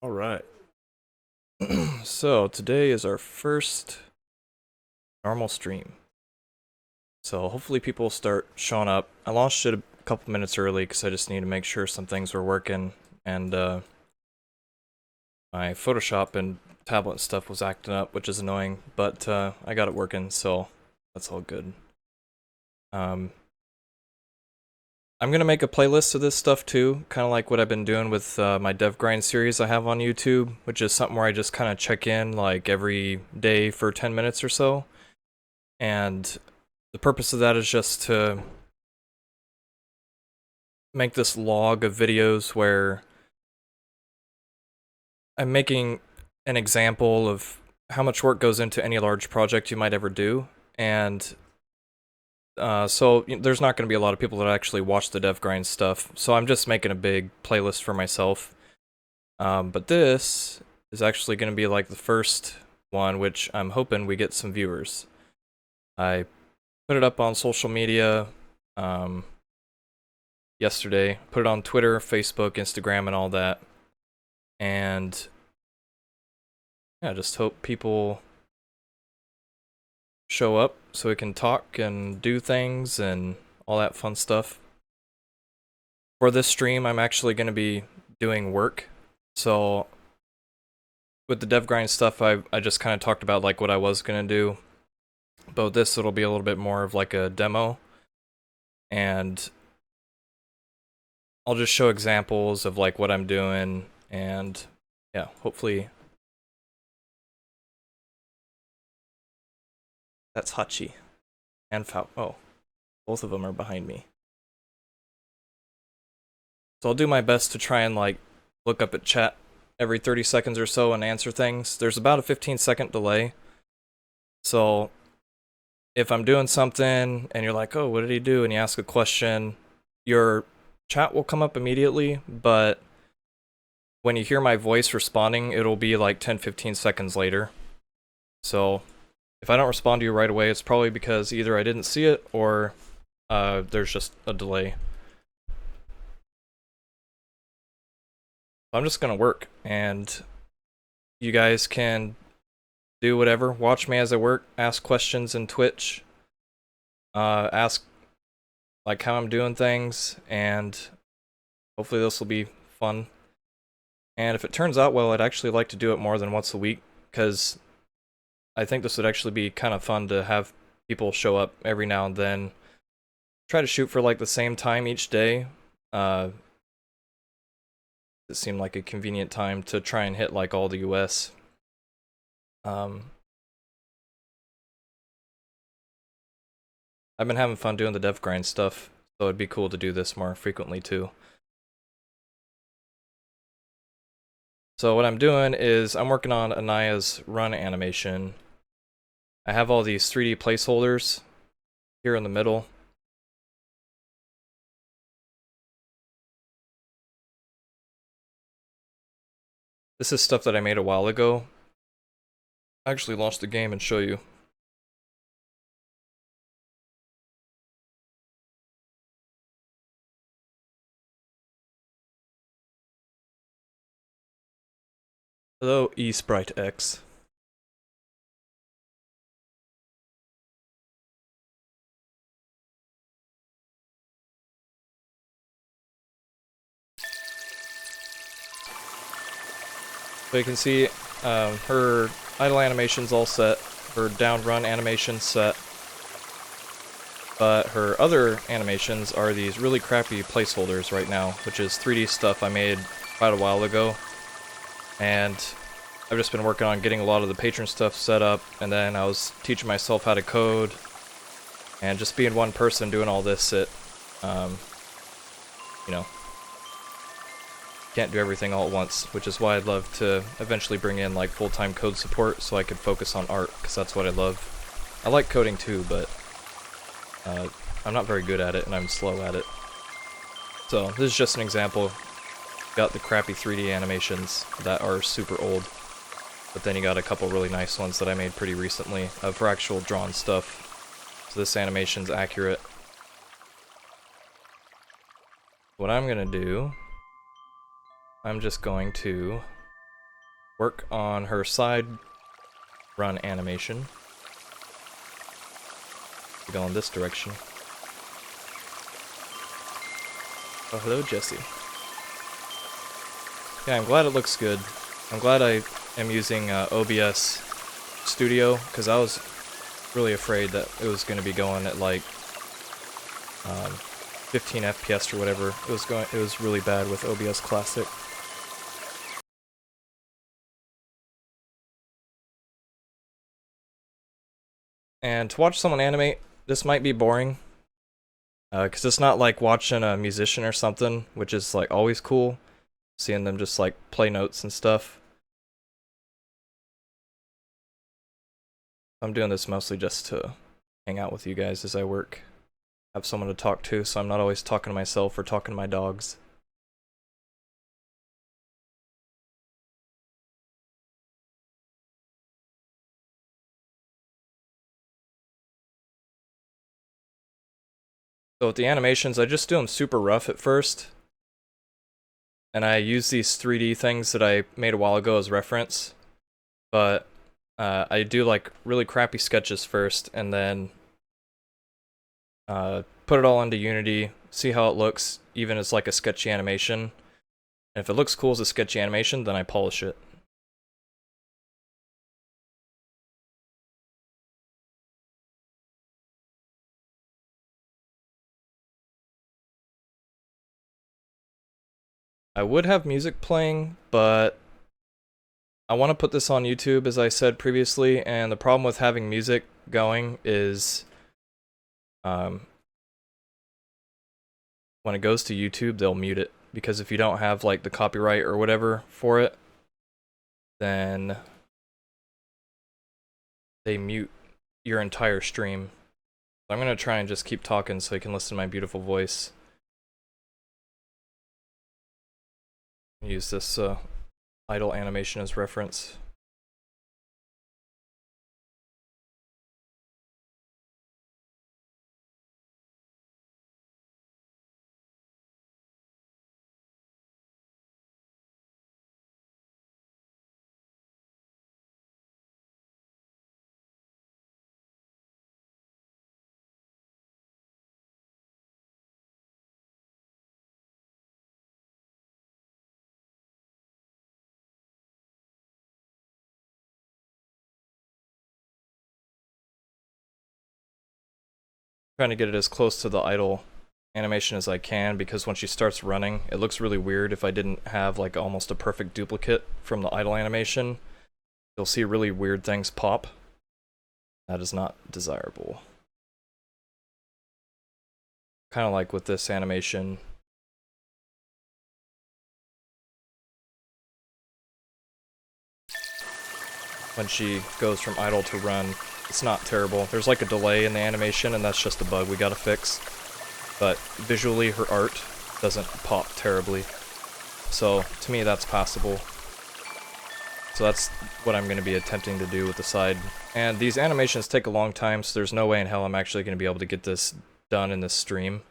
All right. So today is our first normal stream. So hopefully people start showing up. I launched it a couple minutes early because I just need to make sure some things were working, and my Photoshop and tablet and stuff was acting up, which is annoying. But I got it working, so that's all good. I'm gonna make a playlist of this stuff too, kind of like what I've been doing with my Dev Grind series I have on YouTube, which is something where I just kind of check in like every day for 10 minutes or so. And the purpose of that is just to make this log of videos where I'm making an example of how much work goes into any large project you might ever do. And so there's not going to be a lot of people that actually watch the Dev Grind stuff. So I'm just making a big playlist for myself. But this is actually going to be like the first one, which I'm hoping we get some viewers. I put it up on social media yesterday, put it on Twitter, Facebook, Instagram, and all that. And yeah, just hope people show up so we can talk and do things and all that fun stuff. For this stream, I'm actually going to be doing work. So with the dev grind stuff, I just kind of talked about like what I was going to do. But with this, it'll be a little bit more of like a demo. And I'll just show examples of like what I'm doing, and yeah, hopefully that's Hachi and Oh, both of them are behind me. So I'll do my best to try and like look up at chat every 30 seconds or so and answer things. There's about a 15-second delay. So if I'm doing something and you're like, oh, what did he do? And you ask a question, your chat will come up immediately, but when you hear my voice responding, it'll be like 10-15 seconds later. So if I don't respond to you right away, it's probably because either I didn't see it or there's just a delay. I'm just gonna work, and you guys can do whatever. Watch me as I work, ask questions in Twitch, ask like how I'm doing things, and hopefully this will be fun. And if it turns out well, I'd actually like to do it more than once a week, because I think this would actually be kind of fun to have people show up every now and then. Try to shoot for like the same time each day. It seemed like a convenient time to try and hit like all the US. I've been having fun doing the dev grind stuff, so it'd be cool to do this more frequently too. So what I'm doing is I'm working on Aniah's run animation. I have all these 3D placeholders here in the middle. This is stuff that I made a while ago. I actually launched the game and show you. Hello, eSprite X. So you can see her idle animation's all set, her down run animation's set, but her other animations are these really crappy placeholders right now, which is 3D stuff I made quite a while ago. And I've just been working on getting a lot of the patron stuff set up, and then I was teaching myself how to code, and just being one person doing all this, you know, can't do everything all at once, which is why I'd love to eventually bring in like full-time code support so I could focus on art, because that's what I love. I like coding too, but I'm not very good at it and I'm slow at it. So this is just an example. Got the crappy 3D animations that are super old, but then you got a couple really nice ones that I made pretty recently for actual drawn stuff. So this animation's accurate. What I'm gonna do, I'm just going to work on her side run animation. We go in this direction. Oh, hello, Jesse. Yeah, I'm glad it looks good. I'm glad I am using OBS Studio, because I was really afraid that it was going to be going at like 15 FPS or whatever. It was really bad with OBS Classic. And to watch someone animate, this might be boring. Because it's not like watching a musician or something, which is like always cool. Seeing them just like play notes and stuff. I'm doing this mostly just to hang out with you guys as I work. Have someone to talk to, so I'm not always talking to myself or talking to my dogs. So with the animations, I just do them super rough at first. And I use these 3D things that I made a while ago as reference. But I do like really crappy sketches first, and then put it all into Unity, see how it looks, even as like a sketchy animation. And if it looks cool as a sketchy animation, then I polish it. I would have music playing, but I want to put this on YouTube, as I said previously, and the problem with having music going is when it goes to YouTube, they'll mute it, because if you don't have like the copyright or whatever for it, then they mute your entire stream. So I'm going to try and just keep talking so you can listen to my beautiful voice. Use this idle animation as reference. Trying to get it as close to the idle animation as I can, because when she starts running, it looks really weird if I didn't have like almost a perfect duplicate from the idle animation. You'll see really weird things pop. That is not desirable. Kind of like with this animation. When she goes from idle to run, it's not terrible. There's like a delay in the animation, and that's just a bug we gotta fix. But visually, her art doesn't pop terribly. So, to me, that's passable. So that's what I'm going to be attempting to do with the side. And these animations take a long time, so there's no way in hell I'm actually going to be able to get this done in this stream.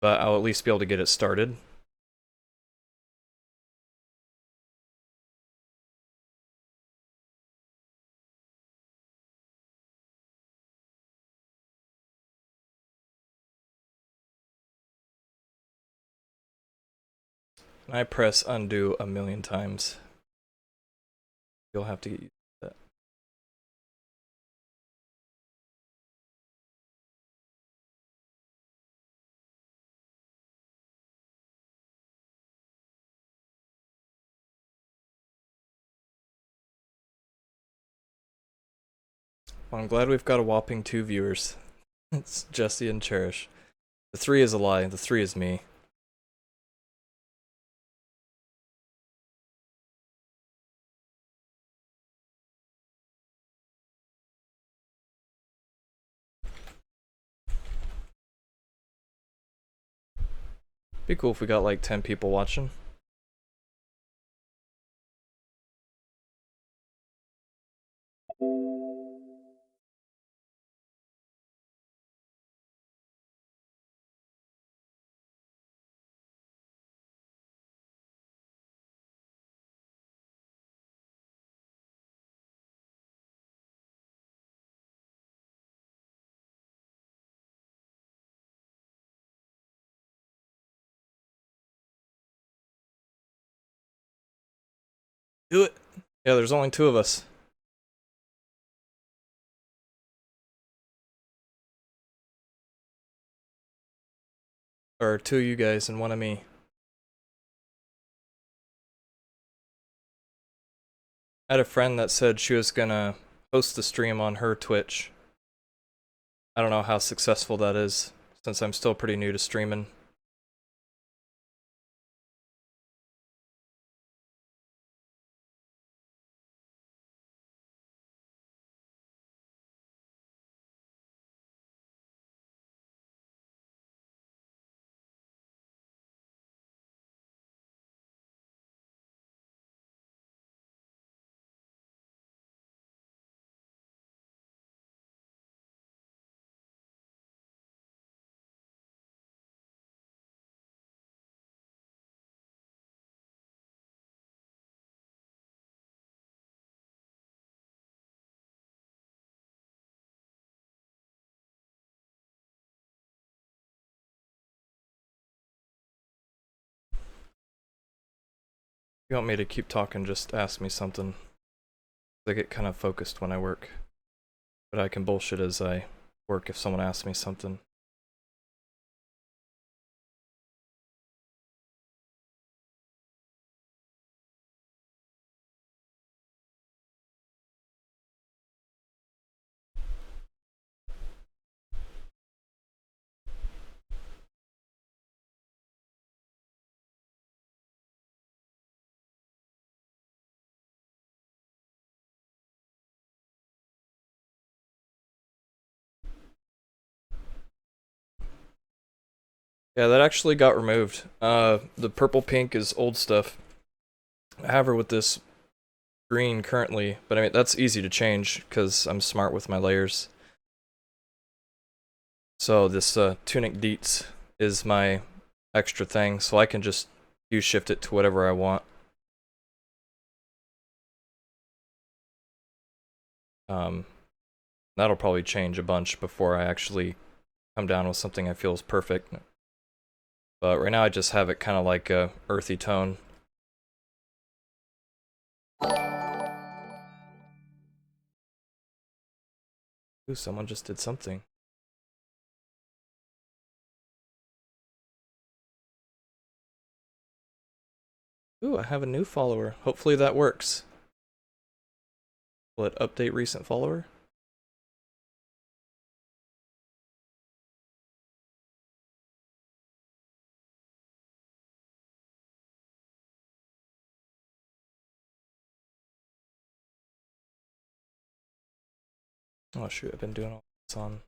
But I'll at least be able to get it started. And I press undo a million times. You'll have to get used to that. Well, I'm glad we've got a whopping 2 viewers. It's Jesse and Cherish. The 3 is a lie, the 3 is me. Be cool if we got like 10 people watching. Do it. Yeah, there's only 2 of us. Or 2 of you guys and 1 of me. I had a friend that said she was gonna host the stream on her Twitch. I don't know how successful that is, since I'm still pretty new to streaming. If you want me to keep talking, just ask me something. I get kind of focused when I work. But I can bullshit as I work if someone asks me something. Yeah, that actually got removed. The purple pink is old stuff. I have her with this green currently, but I mean, that's easy to change because I'm smart with my layers. So this tunic deets is my extra thing, so I can just hue shift it to whatever I want. That'll probably change a bunch before I actually come down with something I feel is perfect. But right now I just have it kind of like a earthy tone. Ooh, someone just did something. Ooh, I have a new follower. Hopefully that works. Will it update recent follower? Oh shoot, I've been doing all this on.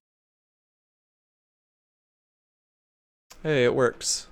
Hey, it works.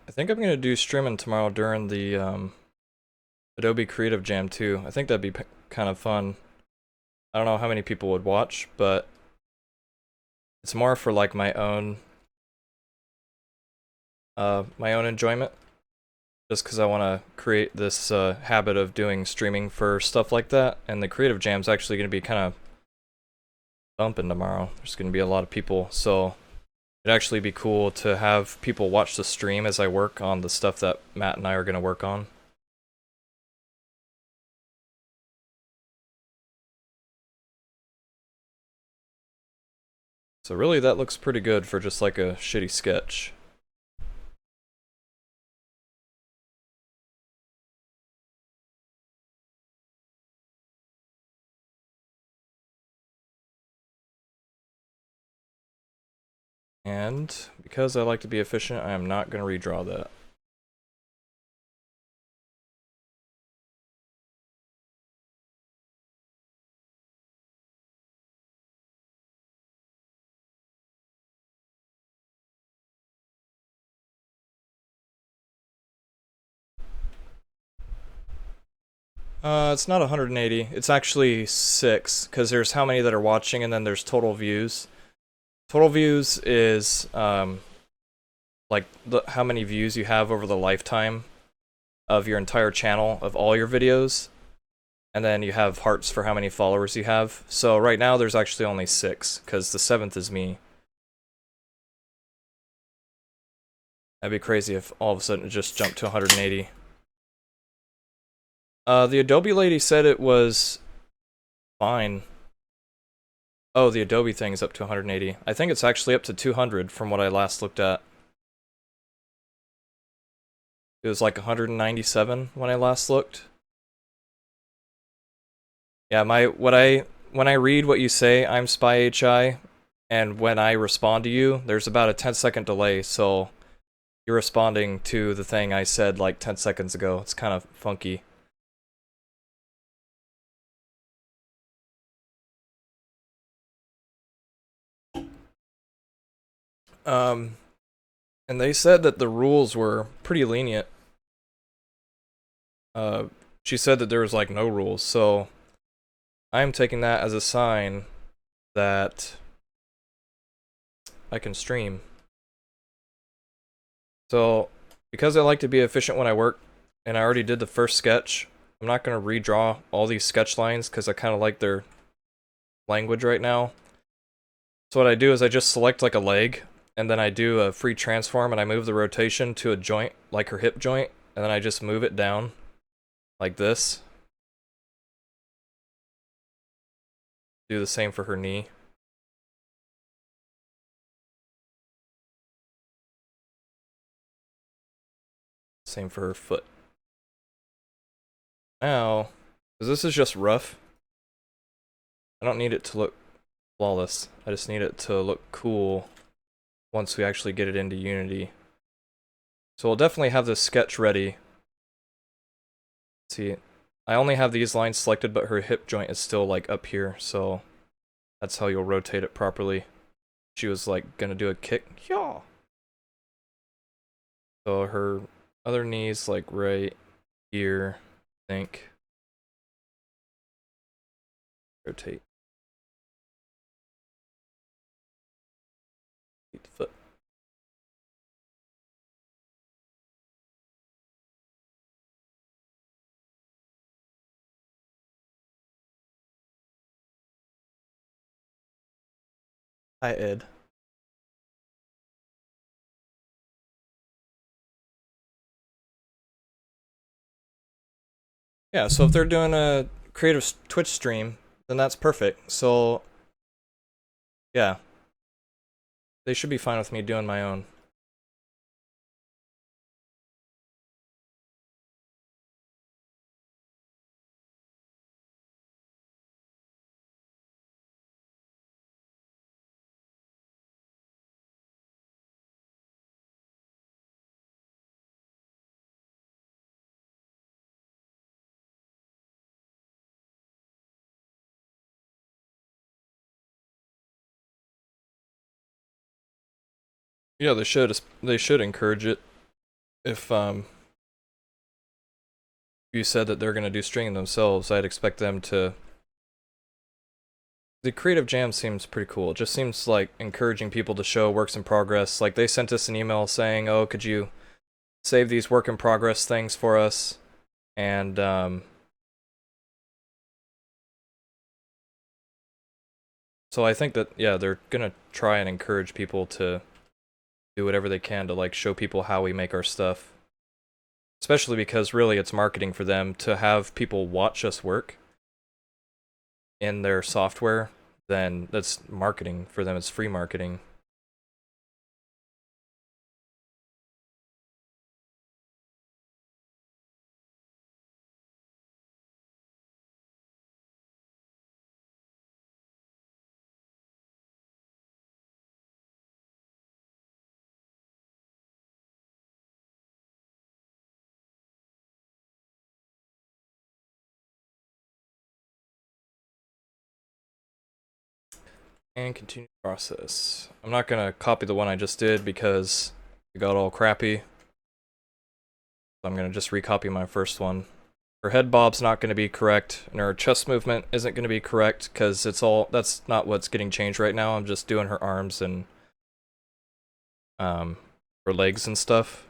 I think I'm gonna do streaming tomorrow during the Adobe Creative Jam too. I think that'd be kind of fun. I don't know how many people would watch, but it's more for like my own enjoyment. Just because I want to create this habit of doing streaming for stuff like that, and the Creative Jam's actually going to be kind of bumping tomorrow. There's going to be a lot of people, so it'd actually be cool to have people watch the stream as I work on the stuff that Matt and I are going to work on. So really that looks pretty good for just like a shitty sketch. And because I like to be efficient, I am not going to redraw that. It's not 180. It's actually 6, because there's how many that are watching, and then there's total views. Total views is, like, how many views you have over the lifetime of your entire channel, of all your videos. And then you have hearts for how many followers you have. So right now there's actually only 6, because the 7th is me. That'd be crazy if all of a sudden it just jumped to 180. The Adobe lady said it was fine. Oh, the Adobe thing is up to 180. I think it's actually up to 200 from what I last looked at. It was like 197 when I last looked. Yeah, when I read what you say, I'm Spy HI, and when I respond to you, there's about a 10-second delay, so you're responding to the thing I said like 10 seconds ago. It's kind of funky. And they said that the rules were pretty lenient. She said that there was like no rules, so I'm taking that as a sign that I can stream. So, because I like to be efficient when I work, and I already did the first sketch, I'm not going to redraw all these sketch lines because I kind of like their language right now. So what I do is I just select like a leg, and then I do a free transform, and I move the rotation to a joint, like her hip joint, and then I just move it down, like this. Do the same for her knee. Same for her foot. Now, because this is just rough, I don't need it to look flawless. I just need it to look cool once we actually get it into Unity. So we'll definitely have this sketch ready. Let's see, I only have these lines selected, but her hip joint is still like up here, so that's how you'll rotate it properly. She was like gonna do a kick. Yeah. So her other knee's like right here, I think. Rotate. The foot. Hi, Ed. Yeah, so if they're doing a creative Twitch stream, then that's perfect. So, yeah. They should be fine with me doing my own. Yeah, they should encourage it. If you said that they're gonna do stringing themselves, I'd expect them to. The creative jam seems pretty cool. It just seems like encouraging people to show works in progress. Like they sent us an email saying, "Oh, could you save these work in progress things for us?" And so I think that yeah, they're gonna try and encourage people to do whatever they can to like show people how we make our stuff. Especially because really it's marketing for them to have people watch us work in their software, then that's marketing for them. It's free marketing. And continue process. I'm not gonna copy the one I just did because it got all crappy. So I'm gonna just recopy my first one. Her head bob's not gonna be correct, and her chest movement isn't gonna be correct because that's not what's getting changed right now. I'm just doing her arms and her legs and stuff.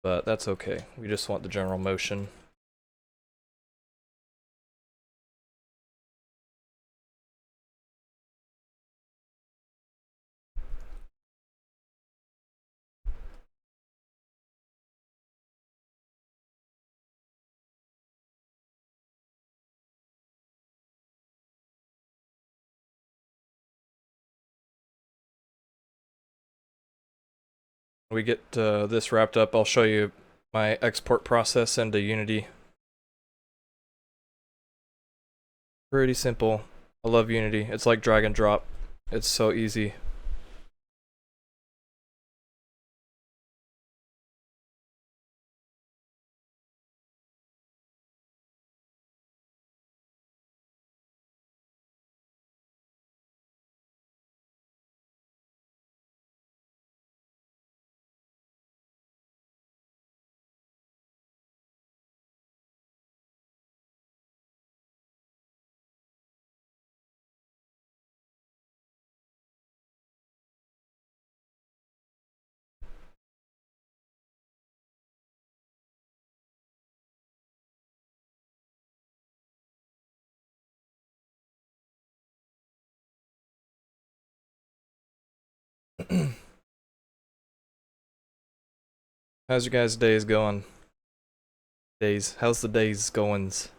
But that's okay. We just want the general motion. When we get this wrapped up, I'll show you my export process into Unity. Pretty simple. I love Unity. It's like drag and drop. It's so easy. How's your guys' days going? How's the days goings?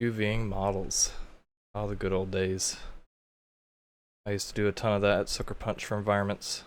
UVing models. Oh, the good old days. I used to do a ton of that at Sucker Punch for environments.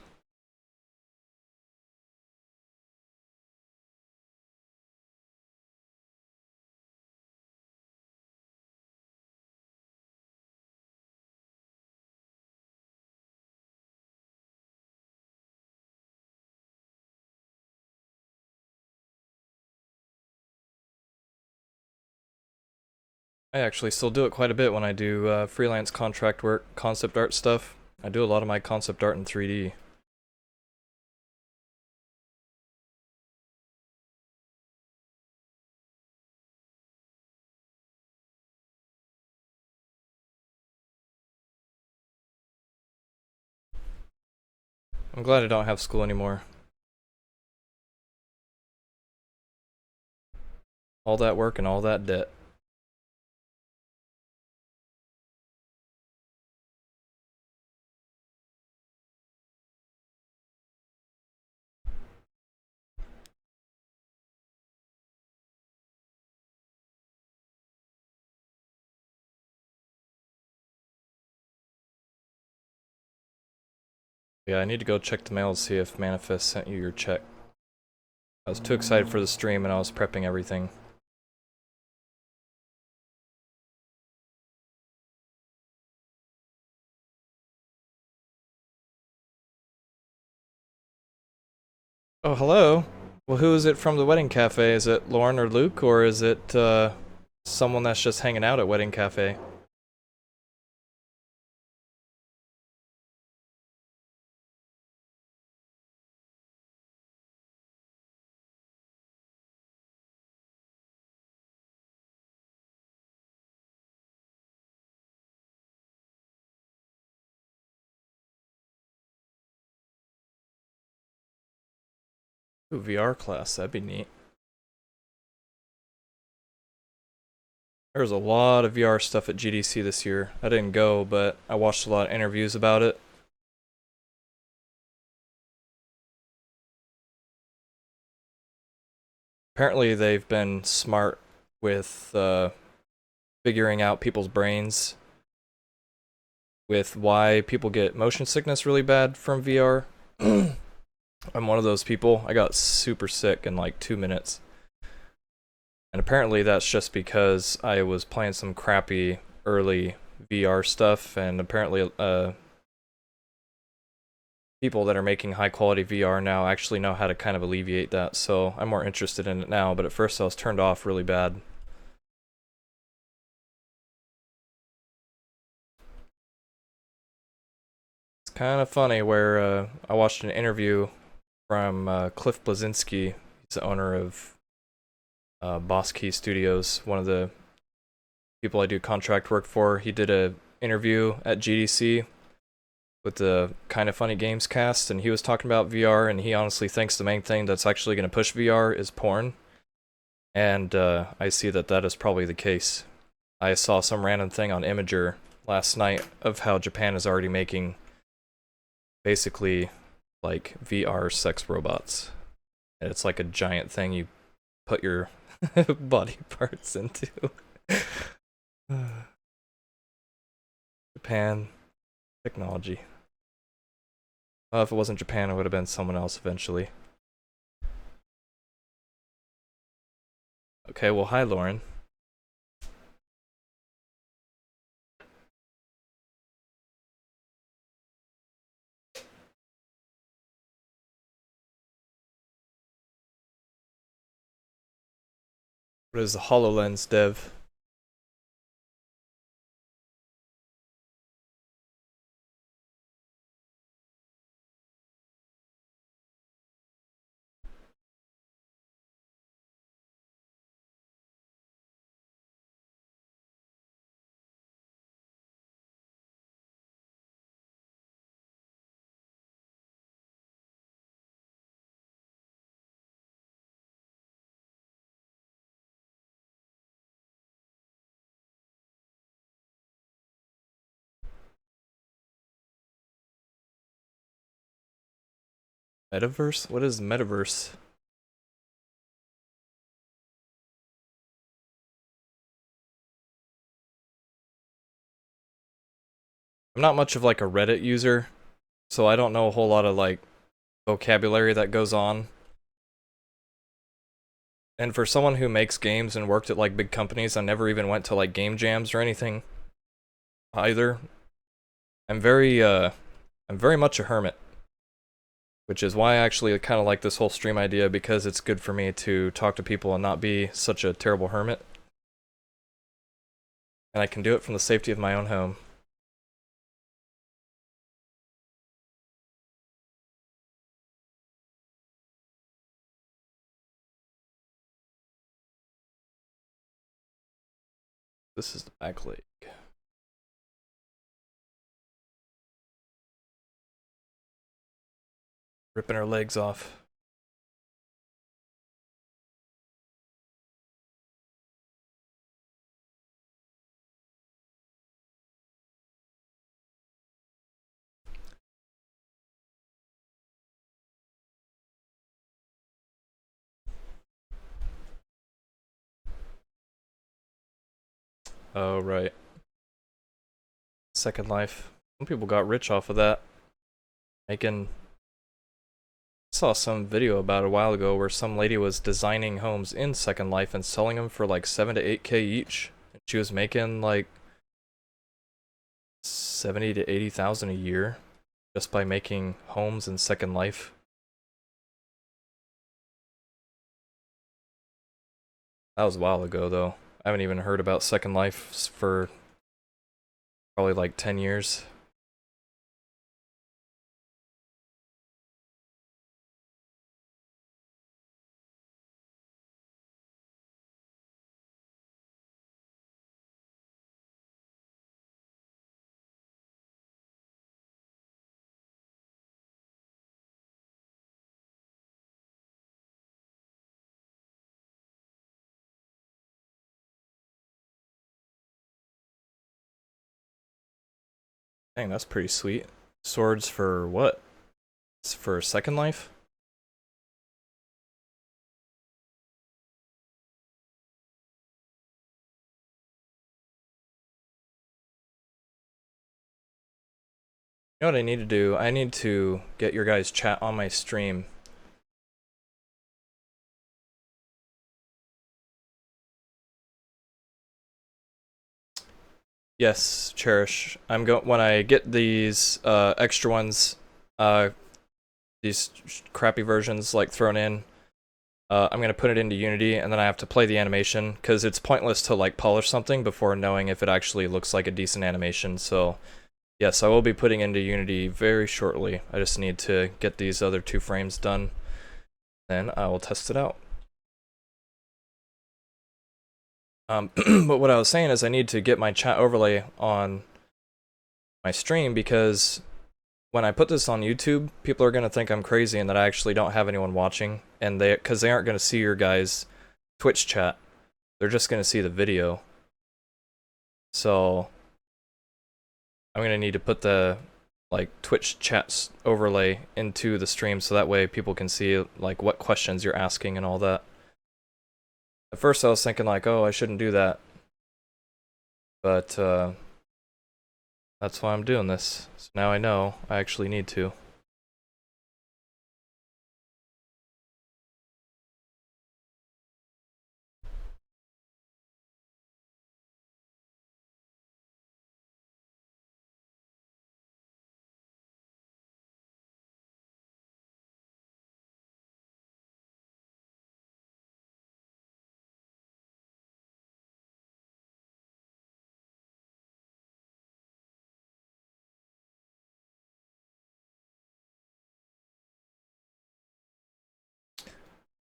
I actually still do it quite a bit when I do freelance contract work, concept art stuff. I do a lot of my concept art in 3D. I'm glad I don't have school anymore. All that work and all that debt. Yeah, I need to go check the mail to see if Manifest sent you your check. I was too excited for the stream and I was prepping everything. Oh, hello. Well, who is it from the wedding cafe? Is it Lauren or Luke, or is it someone that's just hanging out at wedding cafe? Ooh, VR class, that'd be neat. There was a lot of VR stuff at GDC this year. I didn't go, but I watched a lot of interviews about it. Apparently, they've been smart with figuring out people's brains with why people get motion sickness really bad from VR. I'm one of those people. I got super sick in like 2 minutes. And apparently that's just because I was playing some crappy early VR stuff, and apparently people that are making high quality VR now actually know how to kind of alleviate that, so I'm more interested in it now, but at first I was turned off really bad. It's kind of funny where I watched an interview from Cliff Blazinski. He's the owner of Boss Key Studios, one of the people I do contract work for. He did a interview at GDC with the Kind of Funny Games cast, and he was talking about VR, and he honestly thinks the main thing that's actually going to push VR is porn. And I see that that is probably the case. I saw some random thing on Imager last night of how Japan is already making basically like VR sex robots. And it's like a giant thing you put your body parts into. Japan technology. Well, if it wasn't Japan, it would have been someone else eventually. Okay, well, hi, Lauren. What is the HoloLens Dev? Metaverse? What is metaverse? I'm not much of like a Reddit user, so I don't know a whole lot of like vocabulary that goes on. And for someone who makes games and worked at like big companies, I never even went to like game jams or anything either. I'm very I'm very much a hermit, which is why I actually kind of like this whole stream idea, because it's good for me to talk to people and not be such a terrible hermit. And I can do it from the safety of my own home. This is the back leg. Ripping her legs off. Oh, right. Second Life. Some people got rich off of that. Making. I saw some video about a while ago where some lady was designing homes in Second Life and selling them for like 7 to 8K each. And she was making like 70 to 80,000 a year just by making homes in Second Life. That was a while ago though. I haven't even heard about Second Life for probably like 10 years. Dang, that's pretty sweet. Swords for what? It's for second life? You know what I need to do? I need to get your guys' chat on my stream. Yes, Cherish. When I get these extra ones, these crappy versions like thrown in. I'm gonna put it into Unity, and then I have to play the animation because it's pointless to like polish something before knowing if it actually looks like a decent animation. So yes, I will be putting into Unity very shortly. I just need to get these other 2 frames done, then I will test it out. But what I was saying is I need to get my chat overlay on my stream because when I put this on YouTube, people are going to think I'm crazy and that I actually don't have anyone watching, and because they aren't going to see your guys' Twitch chat. They're just going to see the video. So I'm going to need to put the like Twitch chats overlay into the stream so that way people can see like what questions you're asking and all that. At first I was thinking like, oh, I shouldn't do that. But that's why I'm doing this. So now I know I actually need to.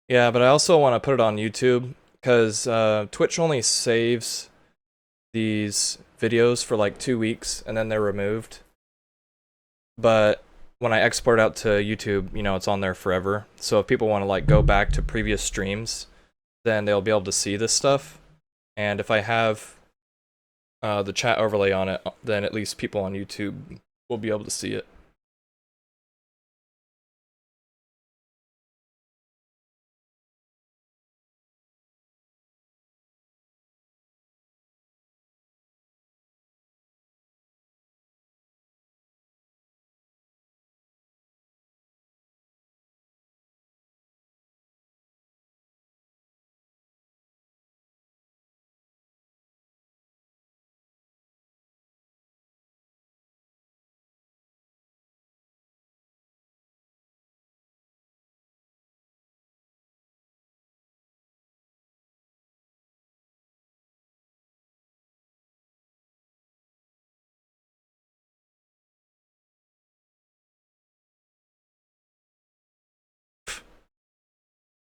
Yeah, but I also want to put it on YouTube because Twitch only saves these videos for like 2 weeks and then they're removed. But when I export out to YouTube, you know, it's on there forever. So if people want to like go back to previous streams, then they'll be able to see this stuff. And if I have the chat overlay on it, then at least people on YouTube will be able to see it.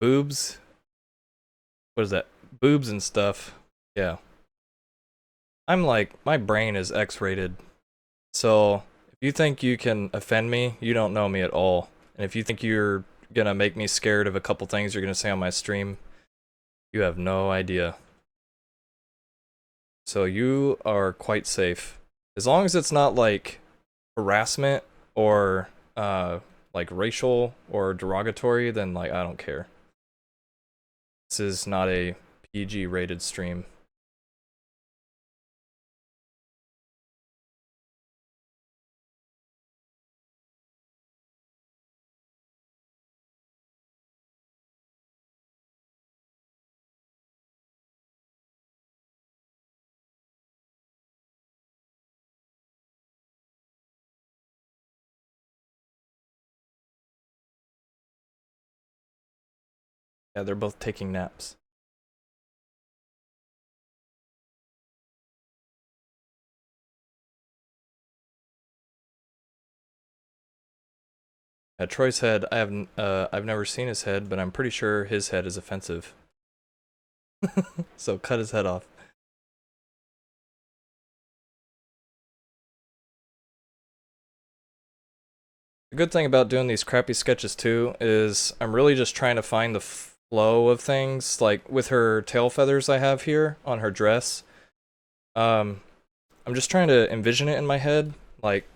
Boobs? What is that? Boobs and stuff. Yeah. I'm like, my brain is X-rated. So if you think you can offend me, you don't know me at all. And if you think you're gonna make me scared of a couple things you're gonna say on my stream, you have no idea. So you are quite safe. As long as it's not like harassment or like racial or derogatory, then like I don't care. This is not a PG rated stream. Yeah, they're both taking naps. Troy's head, I've never seen his head, but I'm pretty sure his head is offensive. So cut his head off. The good thing about doing these crappy sketches too is I'm really just trying to find the flow of things. Like with her tail feathers I have here on her dress, I'm just trying to envision it in my head. Like,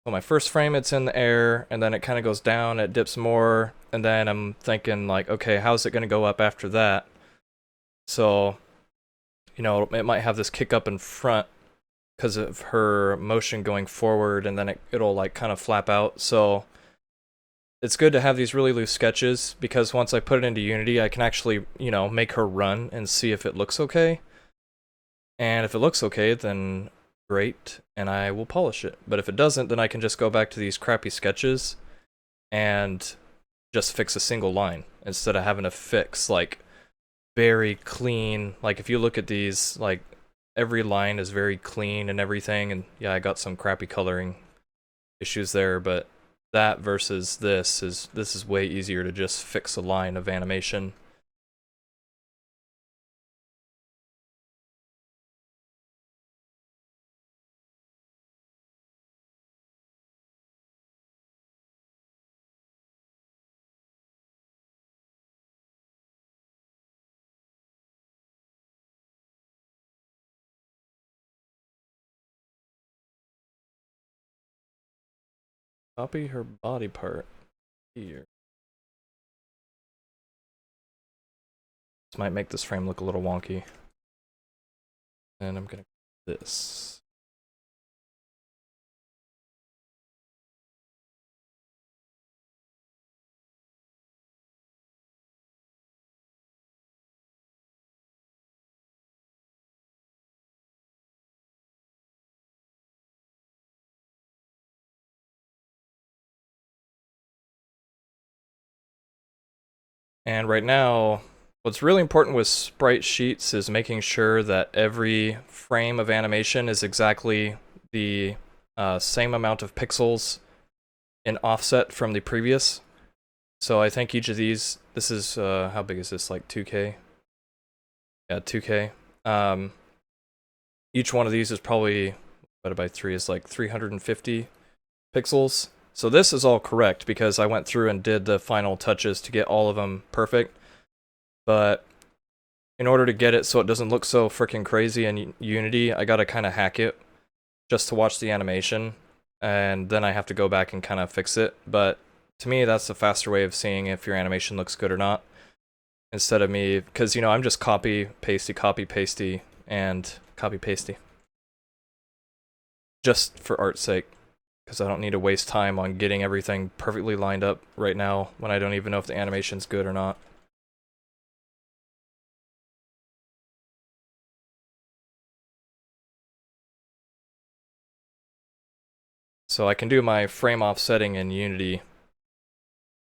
well, my first frame, it's in the air, and then it kind of goes down, it dips more, and then I'm thinking, like, okay, how's it going to go up after that? So, you know, it might have this kick up in front because of her motion going forward, and then it'll like kind of flap out. So it's good to have these really loose sketches, because once I put it into Unity, I can actually, you know, make her run and see if it looks okay. And if it looks okay, then great, and I will polish it. But if it doesn't, then I can just go back to these crappy sketches and just fix a single line instead of having to fix like very clean. Like if you look at these, like every line is very clean and everything, and yeah, I got some crappy coloring issues there, but that versus this is way easier to just fix a line of animation. Copy her body part here. This might make this frame look a little wonky. And I'm gonna do this. And right now, what's really important with sprite sheets is making sure that every frame of animation is exactly the same amount of pixels in offset from the previous. So I think each of these, this is, how big is this, like 2K? Yeah, 2K. Each one of these is probably, divided by 3 is like 350 pixels. So this is all correct because I went through and did the final touches to get all of them perfect. But in order to get it so it doesn't look so freaking crazy in Unity, I gotta kind of hack it just to watch the animation, and then I have to go back and kind of fix it. But to me, that's the faster way of seeing if your animation looks good or not, instead of me, because, you know, I'm just copy, pasty, and copy, pasty. Just for art's sake, because I don't need to waste time on getting everything perfectly lined up right now when I don't even know if the animation's good or not. So I can do my frame offsetting in Unity,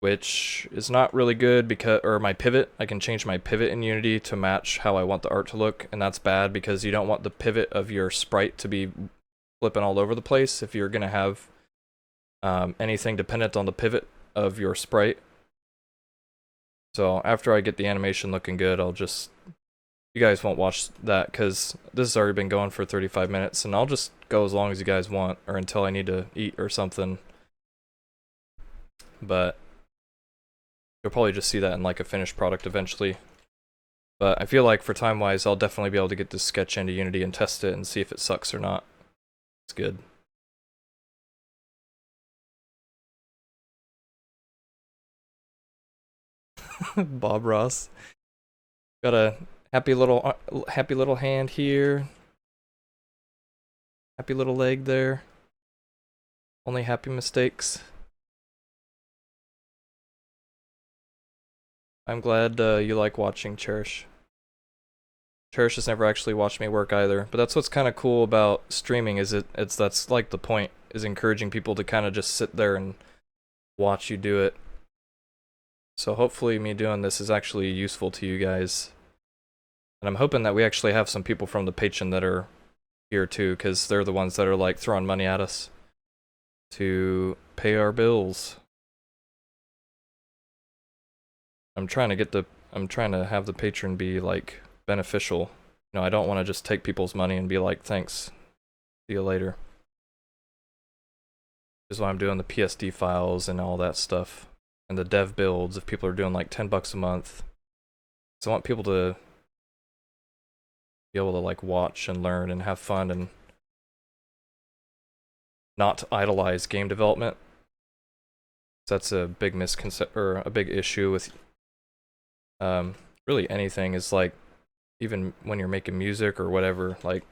which is not really good because, or my pivot, I can change my pivot in Unity to match how I want the art to look, and that's bad because you don't want the pivot of your sprite to be flipping all over the place if you're going to have anything dependent on the pivot of your sprite. So after I get the animation looking good, I'll just, you guys won't watch that because this has already been going for 35 minutes, and I'll just go as long as you guys want, or until I need to eat or something. But you'll probably just see that in like a finished product eventually. But I feel like for time-wise, I'll definitely be able to get this sketch into Unity and test it and see if it sucks or not. It's good. Bob Ross. Got a happy little hand here. Happy little leg there. Only happy mistakes. I'm glad you like watching Cherish. Cherish has never actually watched me work either, but that's what's kind of cool about streaming. Is that's like the point, is encouraging people to kind of just sit there and watch you do it. So hopefully me doing this is actually useful to you guys, and I'm hoping that we actually have some people from the Patreon that are here too, because they're the ones that are like throwing money at us to pay our bills. I'm trying to have the patron be like beneficial. You know, I don't want to just take people's money and be like, thanks, see you later. This is why I'm doing the PSD files and all that stuff, and the dev builds if people are doing like $10 a month. So I want people to be able to like watch and learn and have fun and not idolize game development. That's a big misconception or a big issue with really anything. Is like even when you're making music or whatever, like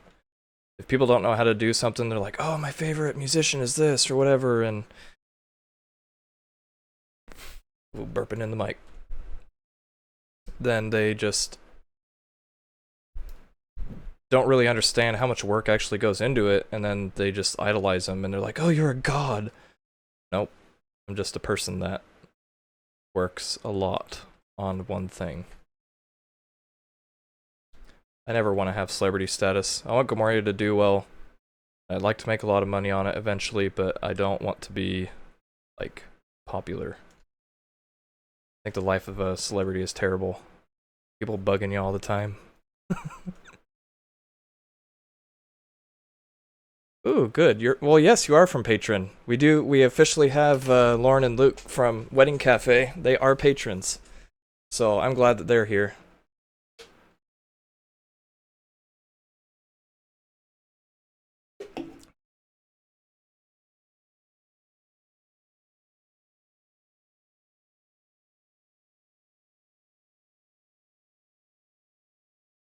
if people don't know how to do something, they're like, "Oh, my favorite musician is this or whatever," and burping in the mic. Then they just don't really understand how much work actually goes into it, and then they just idolize them, and they're like, "Oh, you're a god." Nope, I'm just a person that works a lot on one thing. I never want to have celebrity status. I want Gaimoria to do well. I'd like to make a lot of money on it eventually, but I don't want to be, like, popular. I think the life of a celebrity is terrible. People bugging you all the time. Ooh, good. Well, yes, you are from Patron. We officially have Lauren and Luke from Wedding Cafe. They are patrons. So I'm glad that they're here.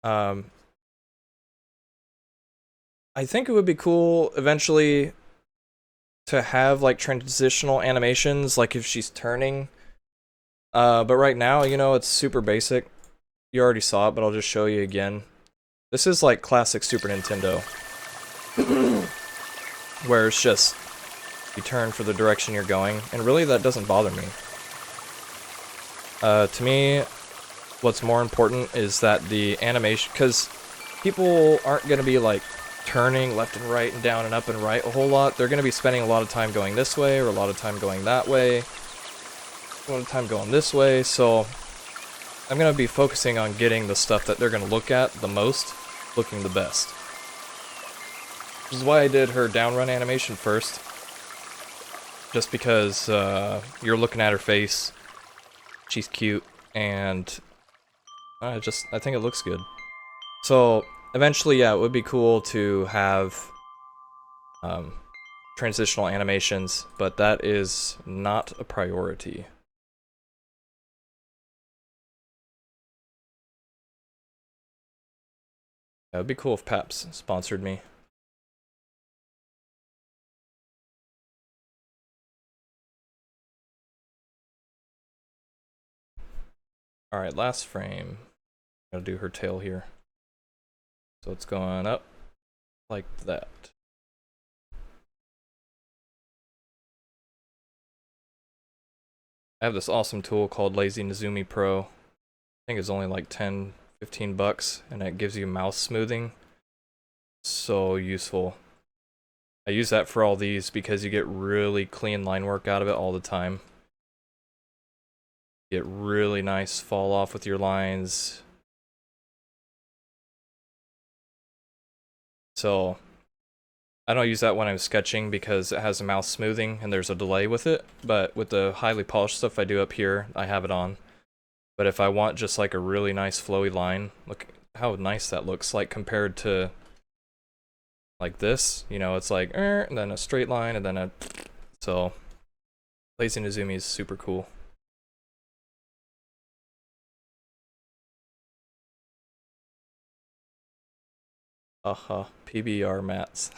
Um, I think it would be cool eventually to have like transitional animations, like if she's turning. But right now, it's super basic. You already saw it, but I'll just show you again. This is like classic Super Nintendo, where it's just you turn for the direction you're going, and really that doesn't bother me. To me, what's more important is that the animation, because people aren't going to be like turning left and right and down and up and right a whole lot. They're going to be spending a lot of time going this way or a lot of time going that way, a lot of time going this way, so I'm going to be focusing on getting the stuff that they're going to look at the most, looking the best. Which is why I did her down run animation first, just because you're looking at her face, she's cute, and I think it looks good. So eventually, yeah, it would be cool to have transitional animations, but that is not a priority. Yeah, it would be cool if Paps sponsored me. Alright, last frame. I'm gonna do her tail here. So it's going up like that. I have this awesome tool called Lazy Nezumi Pro. I think it's only like 10, 15 bucks, and it gives you mouse smoothing. So useful. I use that for all these because you get really clean line work out of it all the time. Get really nice fall off with your lines. So I don't use that when I'm sketching because it has a mouse smoothing and there's a delay with it, but with the highly polished stuff I do up here, I have it on. But if I want just like a really nice flowy line, look how nice that looks like compared to like this, it's like, and then a straight line and then a, so Lazy Nezumi is super cool. PBR mats.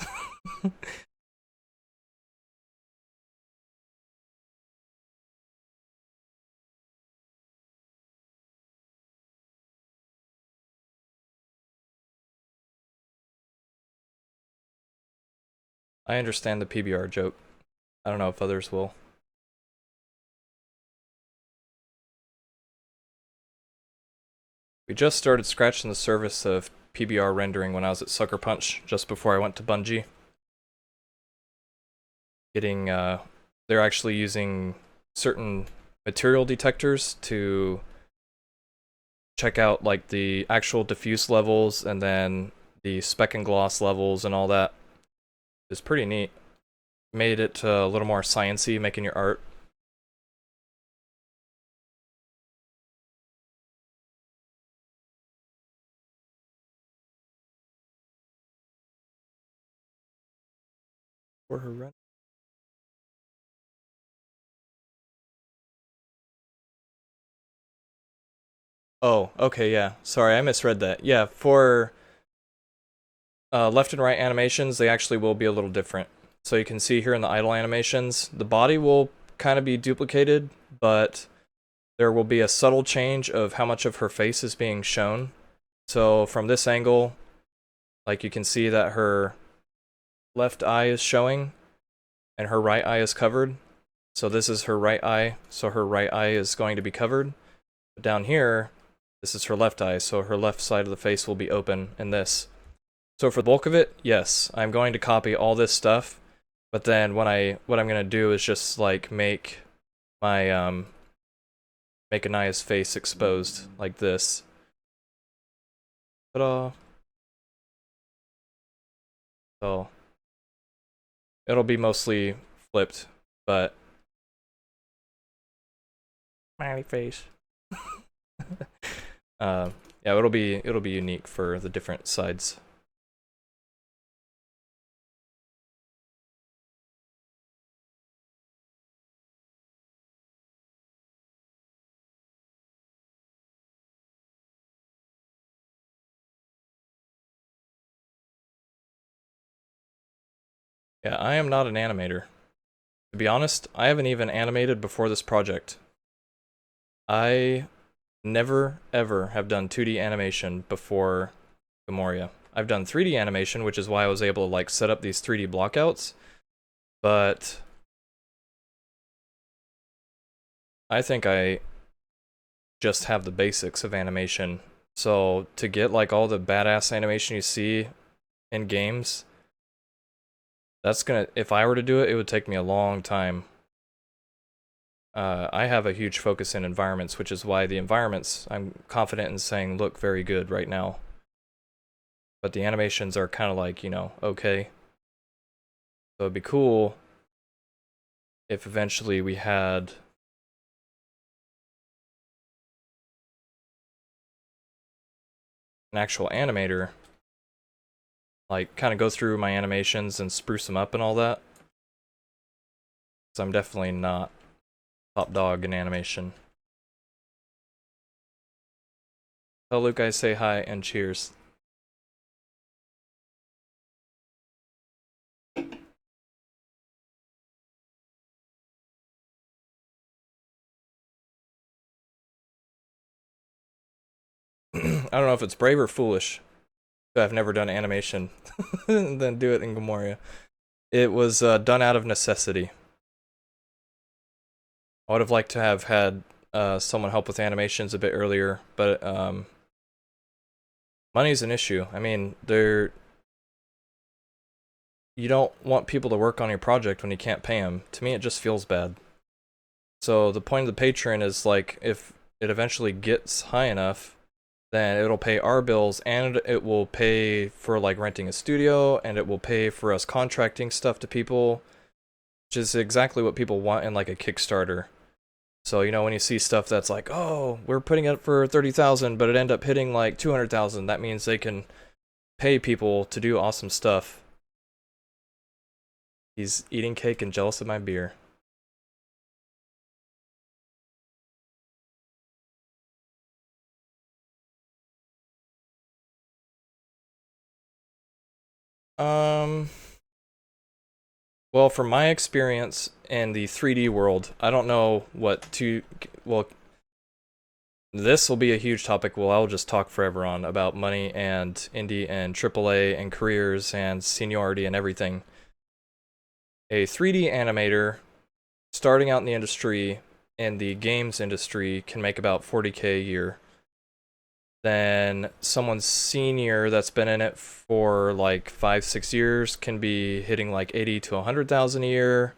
I understand the PBR joke. I don't know if others will. We just started scratching the surface of PBR rendering when I was at Sucker Punch, just before I went to Bungie. They're actually using certain material detectors to check out like the actual diffuse levels and then the speck and gloss levels and all that. It's pretty neat. Made it a little more sciencey, making your art. For her run. Oh, okay, yeah. Sorry, I misread that. Yeah, for left and right animations, they actually will be a little different. So you can see here in the idle animations, the body will kind of be duplicated, but there will be a subtle change of how much of her face is being shown. So from this angle, like you can see that her left eye is showing and her right eye is covered. So this is her right eye, so her right eye is going to be covered. But down here, this is her left eye, so her left side of the face will be open in this. So for the bulk of it, yes, I'm going to copy all this stuff, but then what I'm gonna do is just like make my make Aniah's face exposed like this. Ta-da! So it'll be mostly flipped, but smiley face. Yeah, it'll be unique for the different sides. Yeah, I am not an animator. To be honest, I haven't even animated before this project. I never ever have done 2D animation before Gaimoria. I've done 3D animation, which is why I was able to like set up these 3D blockouts, but I think I just have the basics of animation. So to get like all the badass animation you see in games, that's gonna, if I were to do it, it would take me a long time. I have a huge focus in environments, which is why the environments I'm confident in saying look very good right now. But the animations are kind of like, okay. So it'd be cool if eventually we had an actual animator, like kind of go through my animations and spruce them up and all that. So I'm definitely not top dog in animation. Tell Luke I say hi and cheers. I don't know if it's brave or foolish. I've never done animation, then do it in Gaimoria. It was done out of necessity. I would have liked to have had someone help with animations a bit earlier, but money's an issue. I mean, you don't want people to work on your project when you can't pay them. To me, it just feels bad. So the point of the Patreon is like, if it eventually gets high enough, then it'll pay our bills and it will pay for like renting a studio and it will pay for us contracting stuff to people, which is exactly what people want in like a Kickstarter. So, when you see stuff that's like, oh, we're putting it for 30,000, but it end up hitting like 200,000, that means they can pay people to do awesome stuff. He's eating cake and jealous of my beer. Um, well, from my experience in the 3D world, I don't know well, this will be a huge topic. Well, I'll just talk forever on about money and indie and AAA and careers and seniority and everything. A 3D animator starting out in the industry, in the games industry, can make about 40K a year. Then someone senior that's been in it for like 5-6 years can be hitting like 80 to 100,000 a year.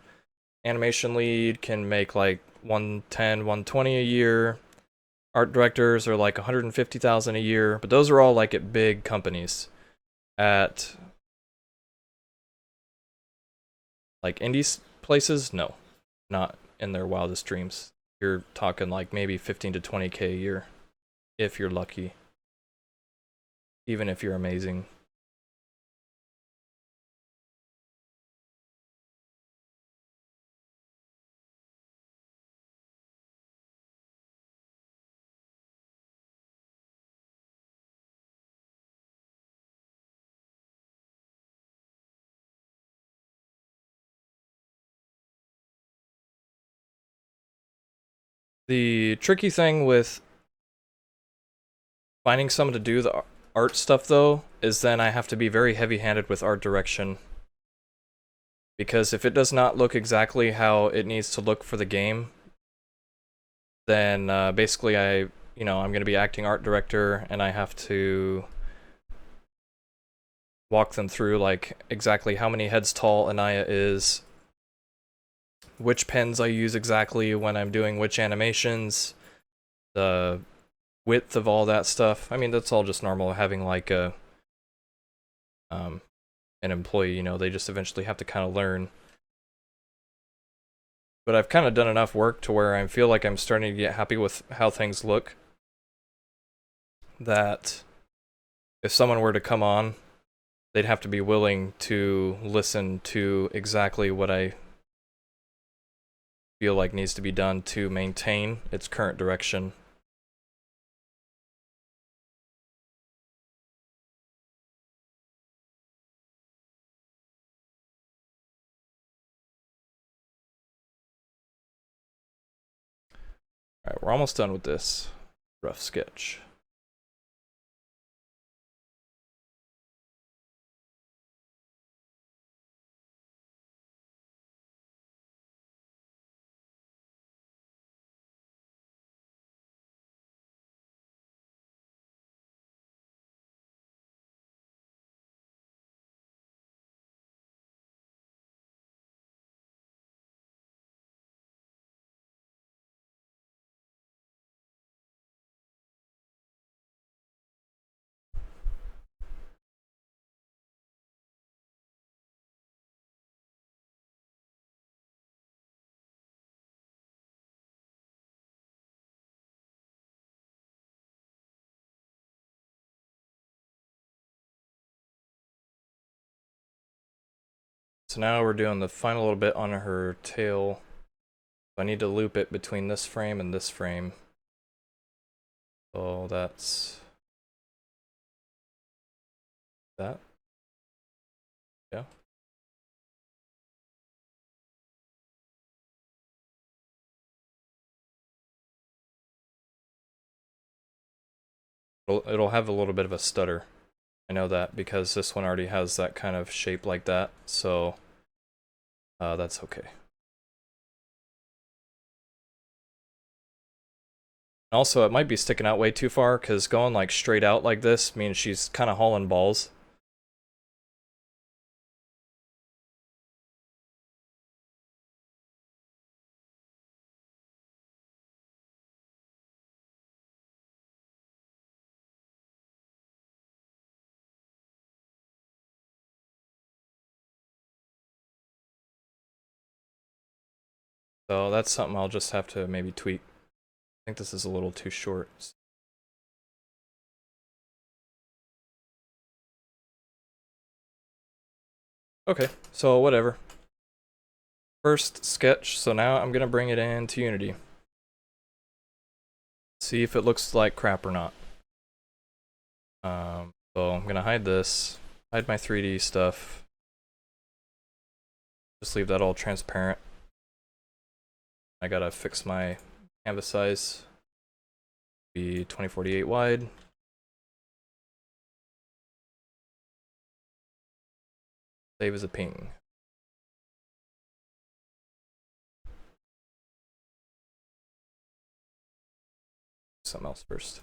Animation lead can make like 110, 120 a year. Art directors are like 150,000 a year, but those are all like at big companies. At like indie places, no, not in their wildest dreams. You're talking like maybe 15 to 20K a year if you're lucky, even if you're amazing. The tricky thing with finding someone to do the art stuff, though, is then I have to be very heavy-handed with art direction. Because if it does not look exactly how it needs to look for the game, then basically I'm going to be acting art director, and I have to walk them through like exactly how many heads tall Aniah is, which pens I use exactly when I'm doing which animations, the width of all that stuff. I mean, that's all just normal having like a an employee, they just eventually have to kind of learn. But I've kind of done enough work to where I feel like I'm starting to get happy with how things look, that if someone were to come on, they'd have to be willing to listen to exactly what I feel like needs to be done to maintain its current direction. Alright, we're almost done with this rough sketch. So now we're doing the final little bit on her tail. I need to loop it between this frame and this frame. So that's that. Yeah. It'll have a little bit of a stutter. I know that because this one already has that kind of shape like that, so that's okay. Also, it might be sticking out way too far, because going like straight out like this means she's kind of hauling balls. So that's something I'll just have to maybe tweak. I think this is a little too short. Okay, so whatever. First sketch, so now I'm gonna bring it into Unity. See if it looks like crap or not. So I'm gonna hide this, hide my 3D stuff. Just leave that all transparent. I gotta fix my canvas size. Be 2048 wide. Save as a ping. Something else first.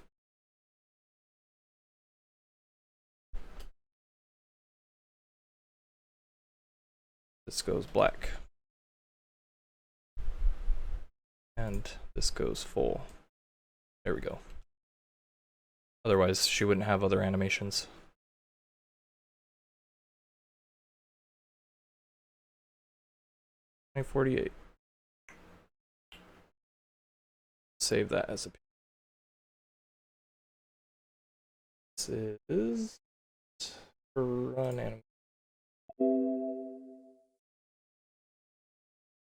This goes black. And this goes full. There we go. Otherwise, she wouldn't have other animations. $2048. Save that as a. This is run animation.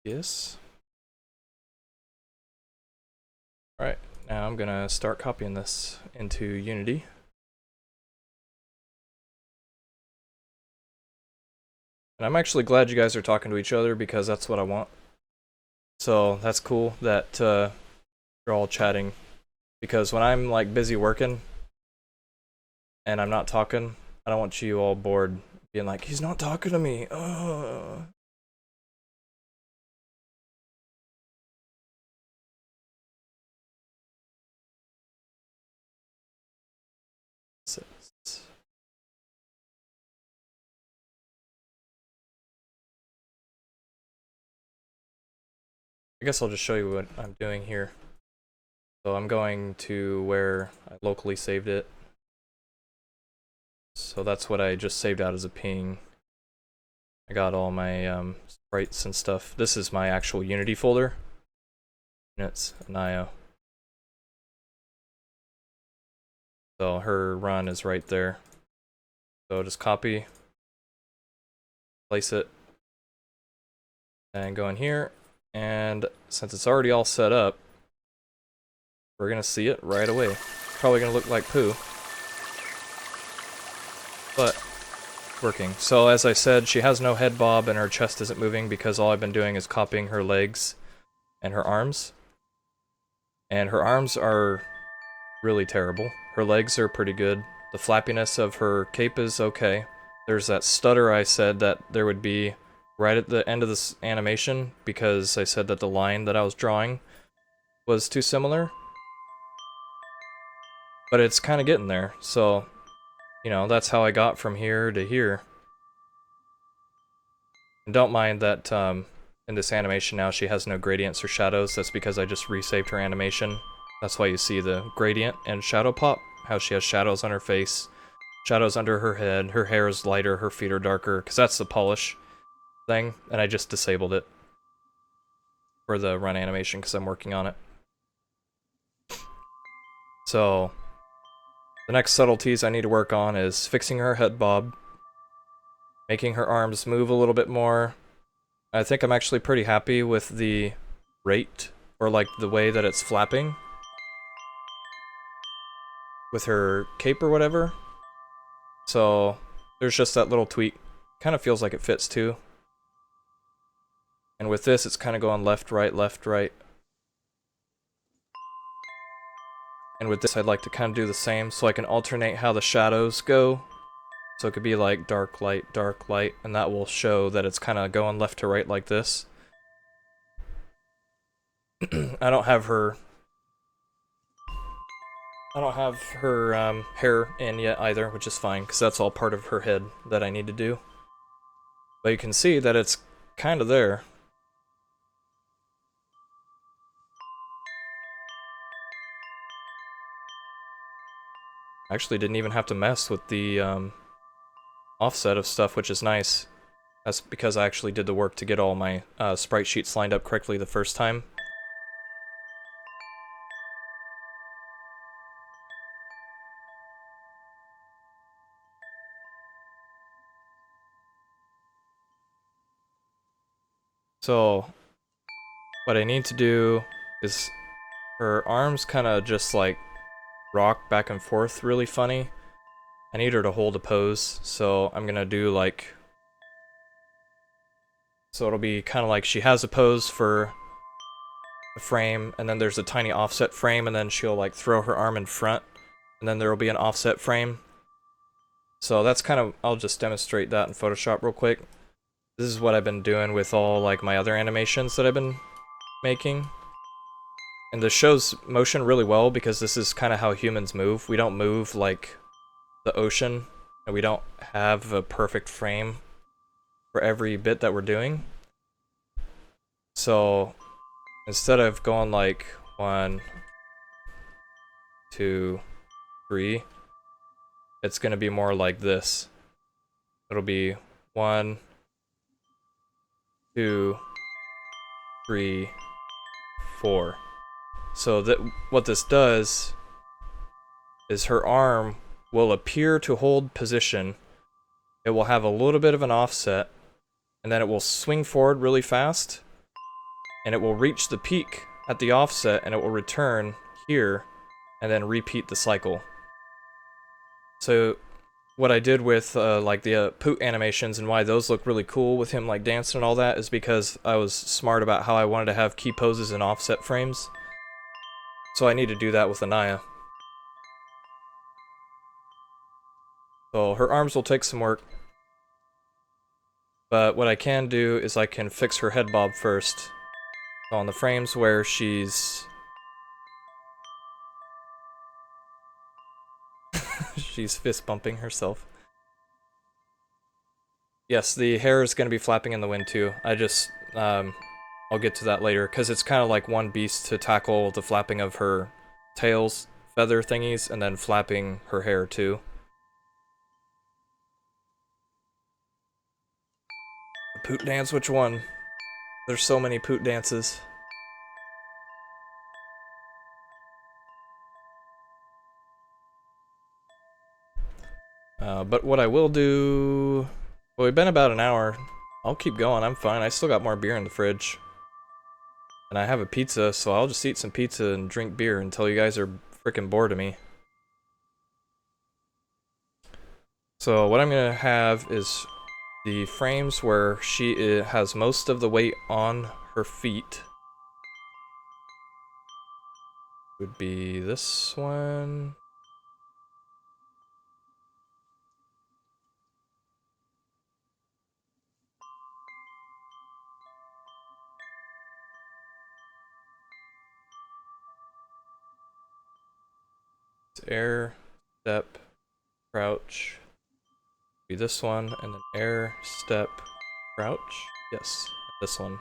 Yes. Alright, now I'm gonna start copying this into Unity. And I'm actually glad you guys are talking to each other, because that's what I want. So that's cool that you're all chatting. Because when I'm like busy working and I'm not talking, I don't want you all bored being like, he's not talking to me. I guess I'll just show you what I'm doing here. So I'm going to where I locally saved it. So that's what I just saved out as a ping. I got all my sprites and stuff. This is my actual Unity folder. And it's Aniah. So her run is right there. So just copy, place it, and go in here. And since it's already all set up, we're gonna see it right away. Probably gonna look like poo, but it's working. So as I said, she has no head bob and her chest isn't moving because all I've been doing is copying her legs and her arms. And her arms are really terrible. Her legs are pretty good. The flappiness of her cape is okay. There's that stutter I said that there would be right at the end of this animation because I said that the line that I was drawing was too similar. But it's kind of getting there, so, you know, that's how I got from here to here. And don't mind that in this animation now she has no gradients or shadows. That's because I just resaved her animation. That's why you see the gradient and shadow pop, how she has shadows on her face, shadows under her head, her hair is lighter, her feet are darker, because that's the polish thing, and I just disabled it for the run animation because I'm working on it. So the next subtleties I need to work on is fixing her head bob, making her arms move a little bit more. I think I'm actually pretty happy with the rate, or like the way that it's flapping with her cape or whatever. So there's just that little tweak. Kind of feels like it fits too. And with this, it's kind of going left, right, left, right. And with this, I'd like to kind of do the same, so I can alternate how the shadows go. So it could be like dark, light, and that will show that it's kind of going left to right like this. I don't have her hair in yet either, which is fine, because that's all part of her head that I need to do. But you can see that it's kind of there. I actually didn't even have to mess with the offset of stuff, which is nice. That's because I actually did the work to get all my sprite sheets lined up correctly the first time. So what I need to do is her arms kind of just like rock back and forth really funny. I need her to hold a pose, so I'm gonna do like, so it'll be kind of like she has a pose for the frame, and then there's a tiny offset frame, and then she'll like throw her arm in front, and then there will be an offset frame. So that's kind of, I'll just demonstrate that in Photoshop real quick. This is what I've been doing with all like my other animations that I've been making. And this shows motion really well because this is kind of how humans move. We don't move like the ocean, and we don't have a perfect frame for every bit that we're doing. So instead of going like 1, 2, 3, it's gonna be more like this. It'll be 1, 2, 3, 4. So that what this does is her arm will appear to hold position. It will have a little bit of an offset, and then it will swing forward really fast, and it will reach the peak at the offset, and it will return here, and then repeat the cycle. So what I did with like the Poot animations and why those look really cool with him like dancing and all that is because I was smart about how I wanted to have key poses and offset frames. So I need to do that with Aniah. So her arms will take some work. But what I can do is I can fix her head bob first. So on the frames where she's fist bumping herself. Yes, the hair is going to be flapping in the wind too. I'll get to that later, because it's kind of like one beast to tackle the flapping of her tails, feather thingies, and then flapping her hair too. The poot dance, which one? There's so many poot dances. But what I will do... Well, we've been about an hour. I'll keep going, I'm fine. I still got more beer in the fridge. And I have a pizza, so I'll just eat some pizza and drink beer until you guys are freaking bored of me. So what I'm gonna have is the frames where she has most of the weight on her feet. Would be this one. It's air, step, crouch. Be this one, and then air, step, crouch. Yes, this one.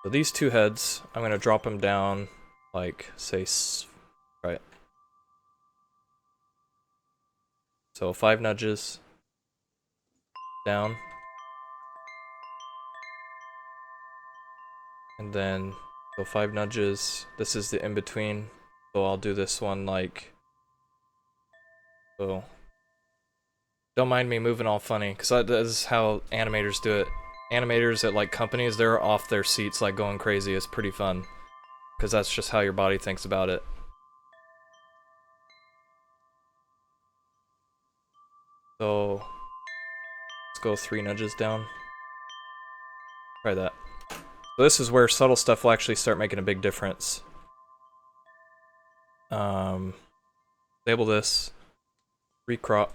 So these two heads, I'm gonna drop them down, like, say, right. So 5 nudges, down. And then, so 5 nudges, this is the in-between. So I'll do this one like, so. Don't mind me moving all funny, because that is how animators do it. Animators at like companies, they're off their seats like going crazy. It's pretty fun, because that's just how your body thinks about it. So let's go 3 nudges down. Try that. So this is where subtle stuff will actually start making a big difference. Disable this. Recrop.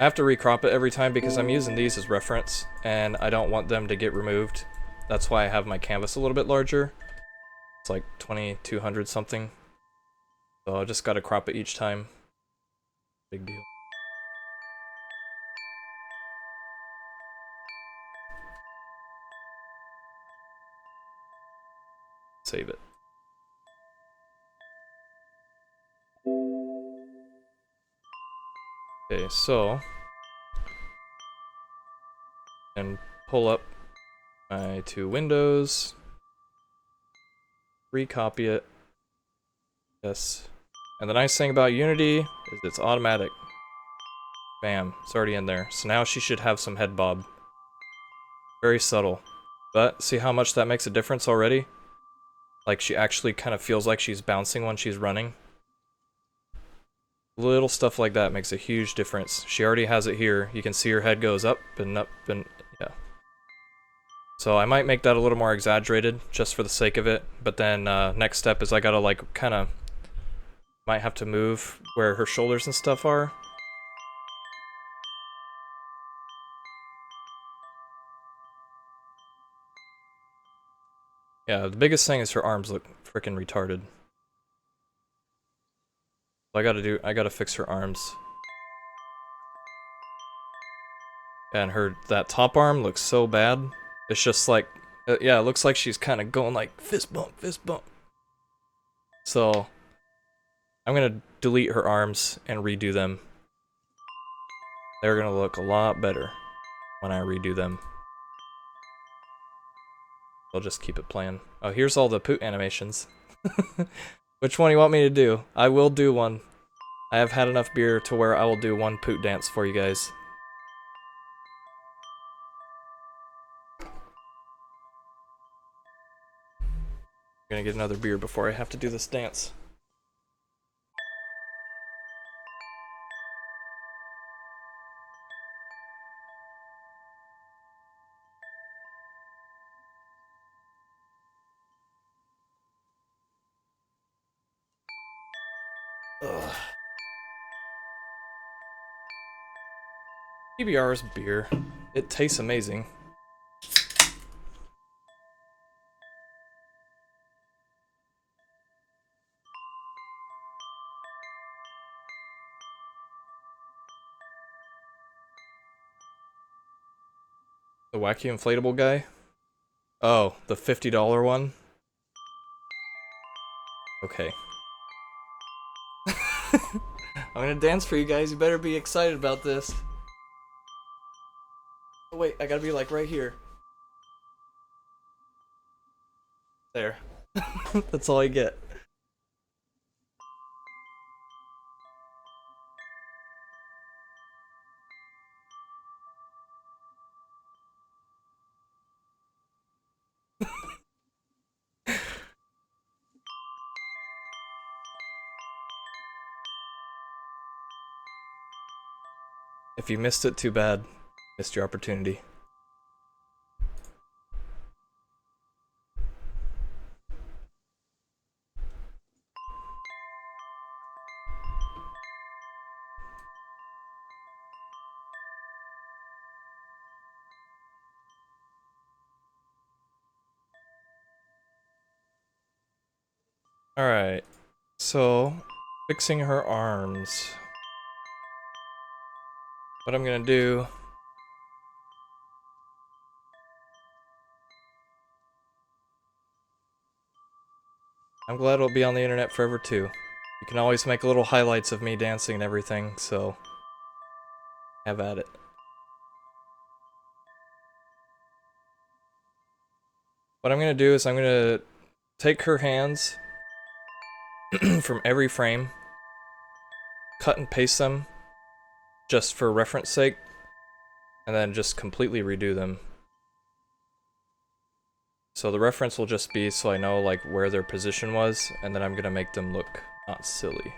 I have to recrop it every time because I'm using these as reference, and I don't want them to get removed. That's why I have my canvas a little bit larger. It's like 2200 something. So I just gotta crop it each time. Big deal. Save it. Okay, so and pull up my 2 windows, recopy it. Yes. And the nice thing about Unity is it's automatic. Bam, it's already in there. So now she should have some head bob. Very subtle. But see how much that makes a difference already? Like she actually kind of feels like she's bouncing when she's running. Little stuff like that makes a huge difference. She already has it here. You can see her head goes up and yeah. So I might make that a little more exaggerated just for the sake of it. But then next step is I gotta like kind of might have to move where her shoulders and stuff are. Yeah, the biggest thing is her arms look freaking retarded. I gotta fix her arms. And that top arm looks so bad. It's just like, yeah, it looks like she's kind of going like fist bump, fist bump. So, I'm gonna delete her arms and redo them. They're gonna look a lot better when I redo them. I'll just keep it playing. Oh, here's all the poot animations. Which one do you want me to do? I will do one. I have had enough beer to where I will do one poot dance for you guys. I'm gonna get another beer before I have to do this dance. Ugh. PBR's beer. It tastes amazing. The wacky inflatable guy? Oh, the $50 one? Okay. I'm gonna dance for you guys. You better be excited about this. Oh, wait, I gotta be like right here. There. That's all I get. If you missed it, too bad. Missed your opportunity. Alright. So, fixing her arms. What I'm gonna do... I'm glad it'll be on the internet forever too. You can always make little highlights of me dancing and everything, so... have at it. What I'm gonna do is I'm gonna take her hands from every frame, cut and paste them, just for reference sake, and then just completely redo them. So the reference will just be so I know like where their position was, and then I'm gonna make them look not silly.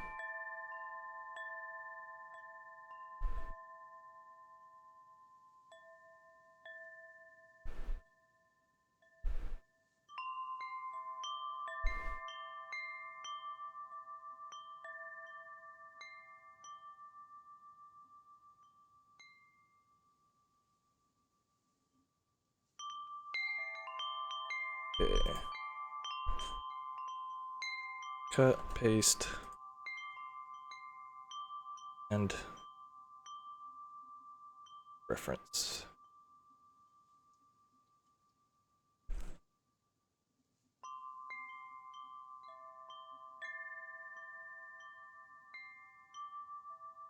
Okay. Cut, paste, and reference.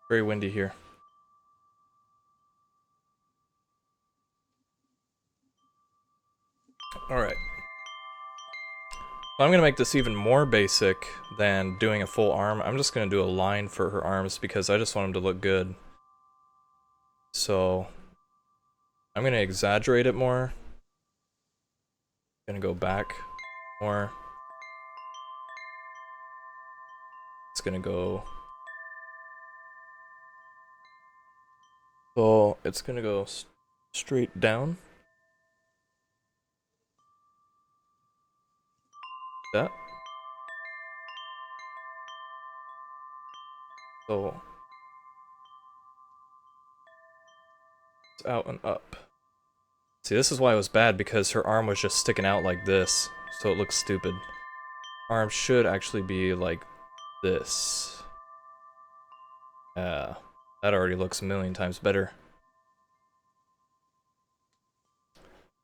Very windy here. Alright. I'm gonna make this even more basic than doing a full arm. I'm just gonna do a line for her arms because I just want them to look good. So I'm gonna exaggerate it more. Gonna go back more. It's gonna go... So it's gonna go straight down. That. So it's out and up. See, this is why it was bad, because her arm was just sticking out like this, so it looks stupid. Arm should actually be like this. Yeah, that already looks a million times better.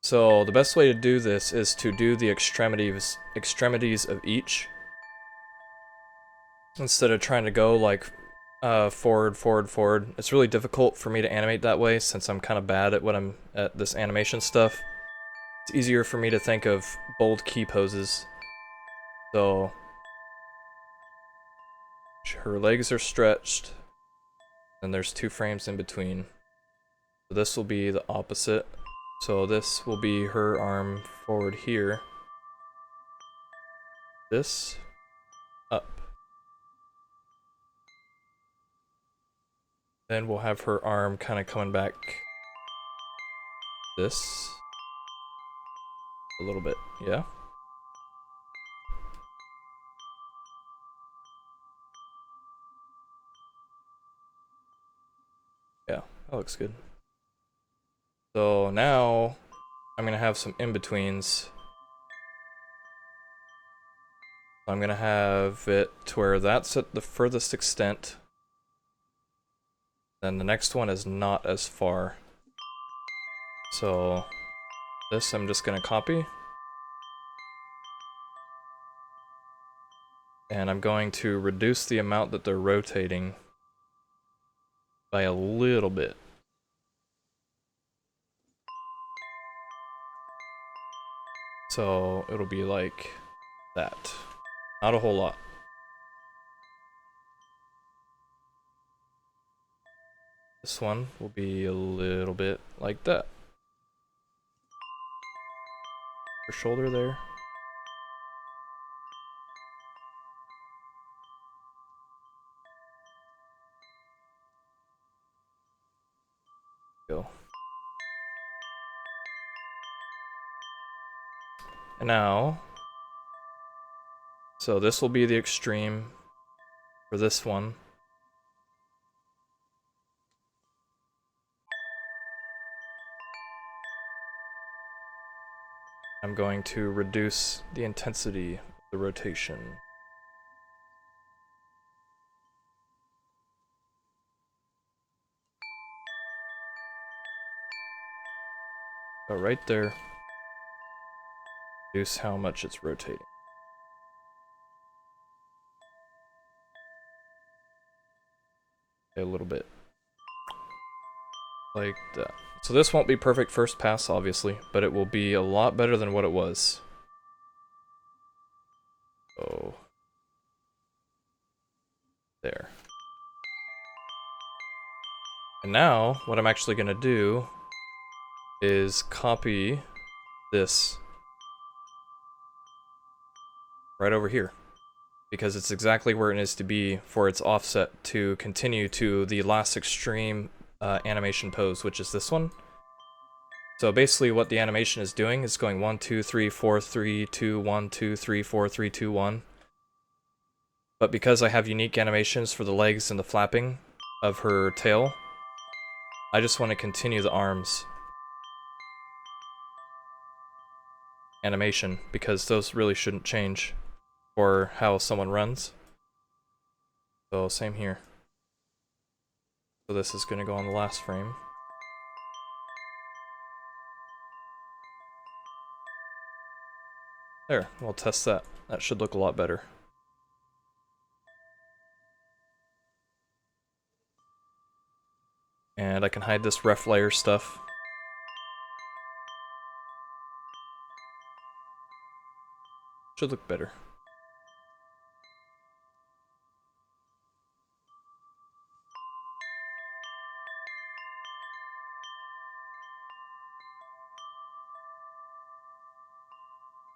So the best way to do this is to do the extremities of each, instead of trying to go like forward, forward, forward. It's really difficult for me to animate that way since I'm kind of bad at at this animation stuff. It's easier for me to think of bold key poses. So her legs are stretched, and there's 2 frames in between. So this will be the opposite. So this will be her arm forward here. This up. Then we'll have her arm kind of coming back this a little bit, yeah? That looks good. So now I'm gonna have some in-betweens. I'm gonna have it to where that's at the furthest extent. Then the next one is not as far. So this I'm just gonna copy. And I'm going to reduce the amount that they're rotating by a little bit. So it'll be like that. Not a whole lot. This one will be a little bit like that. Her shoulder there. Go. And now, so this will be the extreme for this one. I'm going to reduce the intensity of the rotation. So right there, reduce how much it's rotating. A little bit. Like that. So this won't be perfect first pass, obviously, but it will be a lot better than what it was. So there. And now, what I'm actually going to do is copy this right over here, because it's exactly where it needs to be for its offset to continue to the last extreme animation pose, which is this one. So basically what the animation is doing is going 1, 2, 3, 4, 3, 2, 1, 2, 3, 4, 3, 2, 1. But because I have unique animations for the legs and the flapping of her tail, I just want to continue the arms animation, because those really shouldn't change for how someone runs. So same here. So this is going to go on the last frame. There, we'll test that. That should look a lot better. And I can hide this ref layer stuff. Should look better.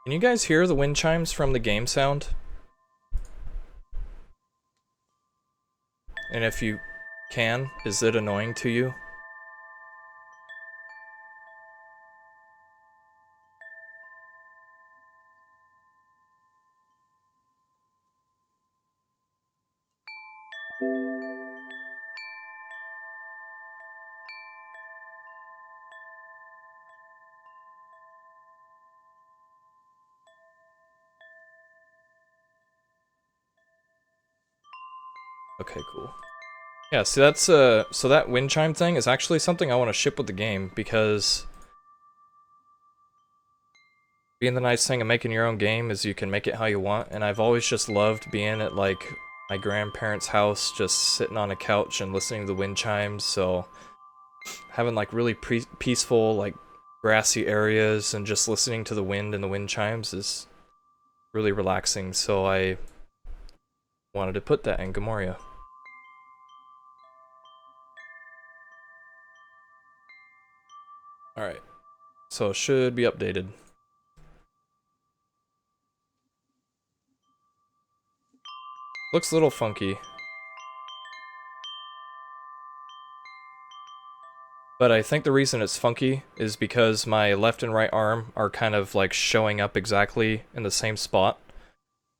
Can you guys hear the wind chimes from the game sound? And if you can, is it annoying to you? Okay, cool. Yeah, see that's so that wind chime thing is actually something I want to ship with the game, because being the nice thing of making your own game is you can make it how you want, and I've always just loved being at like my grandparents' house, just sitting on a couch and listening to the wind chimes. So having like really peaceful, like grassy areas and just listening to the wind and the wind chimes is really relaxing. So I wanted to put that in Gaimoria. Alright, so it should be updated. Looks a little funky. But I think the reason it's funky is because my left and right arm are kind of like showing up exactly in the same spot.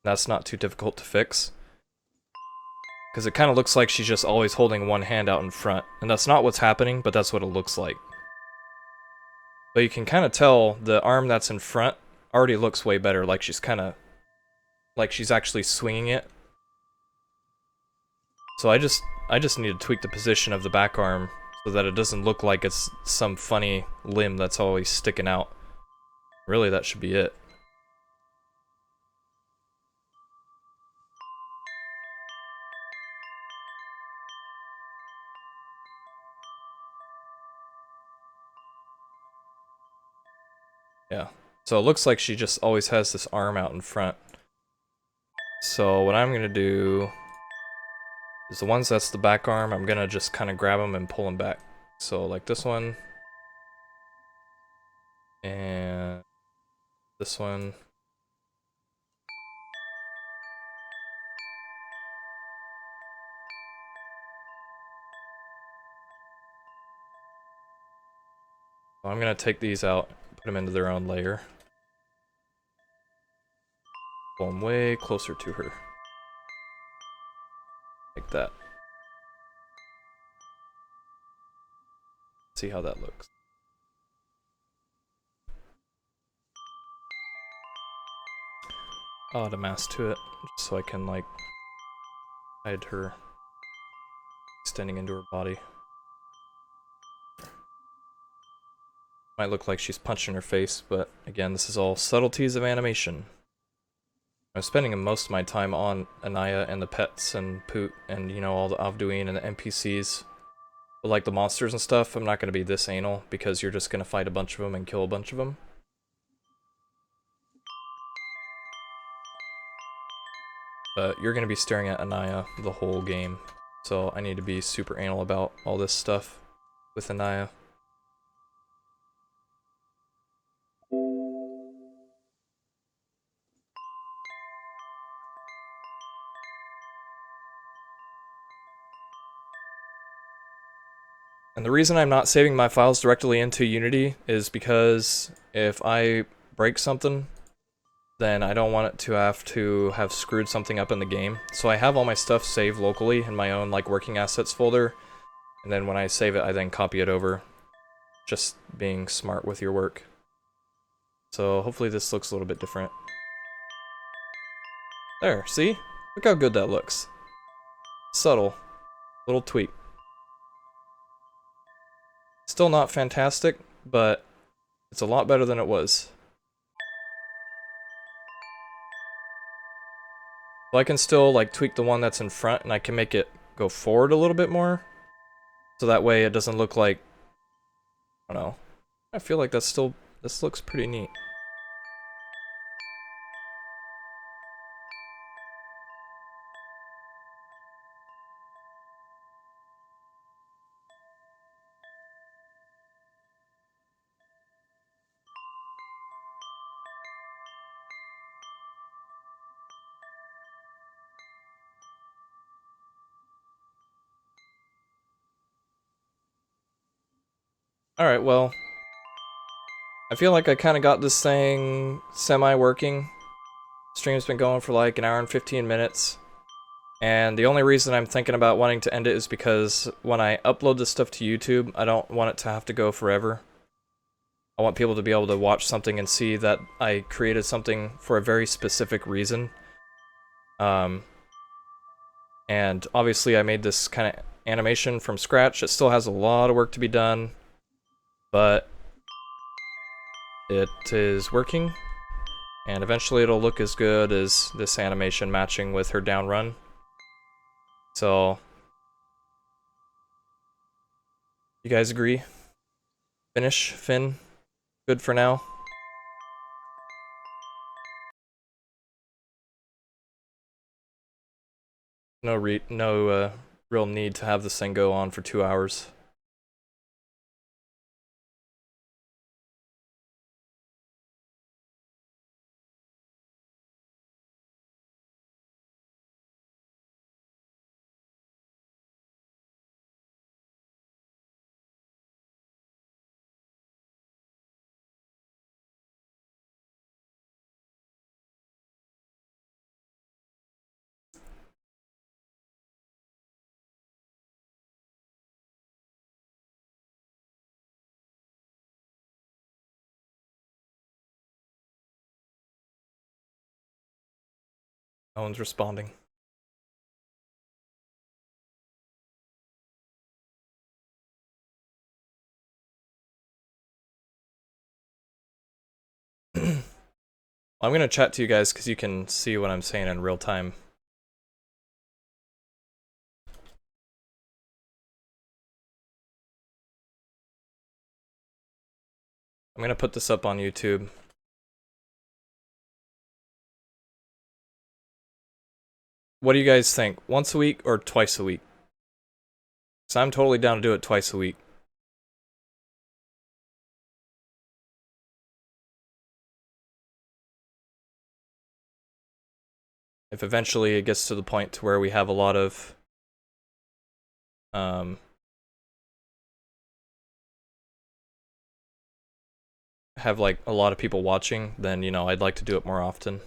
That's not too difficult to fix. Because it kind of looks like she's just always holding one hand out in front. And that's not what's happening, but that's what it looks like. But you can kind of tell the arm that's in front already looks way better, like she's kind of... like she's actually swinging it. So I just need to tweak the position of the back arm so that it doesn't look like it's some funny limb that's always sticking out. Really, that should be it. Yeah. So it looks like she just always has this arm out in front. So what I'm gonna do is the ones that's the back arm, I'm gonna just kind of grab them and pull them back. So like this one. And this one. So I'm gonna take these out, put them into their own layer. Pull them way closer to her. Like that. See how that looks. I'll add a mask to it, just so I can like hide her extending into her body. Might look like she's punching her face, but again, this is all subtleties of animation. I'm spending most of my time on Aniah and the pets and Poot and, you know, all the Avduin and the NPCs. But like the monsters and stuff, I'm not going to be this anal because you're just going to fight a bunch of them and kill a bunch of them. But you're going to be staring at Aniah the whole game. So I need to be super anal about all this stuff with Aniah. And the reason I'm not saving my files directly into Unity is because if I break something, then I don't want it to have screwed something up in the game. So I have all my stuff saved locally in my own like working assets folder, and then when I save it, I then copy it over. Just being smart with your work. So hopefully this looks a little bit different. There, see? Look how good that looks. Subtle. Little tweak. Still not fantastic, but it's a lot better than it was. Well, I can still like tweak the one that's in front, and I can make it go forward a little bit more. So that way it doesn't look like, I don't know. I feel like this looks pretty neat. Alright, well, I feel like I kind of got this thing semi-working. Stream's been going for like an hour and 15 minutes. And the only reason I'm thinking about wanting to end it is because when I upload this stuff to YouTube, I don't want it to have to go forever. I want people to be able to watch something and see that I created something for a very specific reason. And obviously I made this kind of animation from scratch. It still has a lot of work to be done, but it is working, and eventually it'll look as good as this animation matching with her down run. So, you guys agree? Finish, Finn? Good for now? No real need to have this thing go on for 2 hours. No one's responding. I'm gonna chat to you guys because you can see what I'm saying in real time. I'm gonna put this up on YouTube. What do you guys think? Once a week or twice a week? So I'm totally down to do it twice a week. If eventually it gets to the point to where we have a lot of have like a lot of people watching, then you know I'd like to do it more often.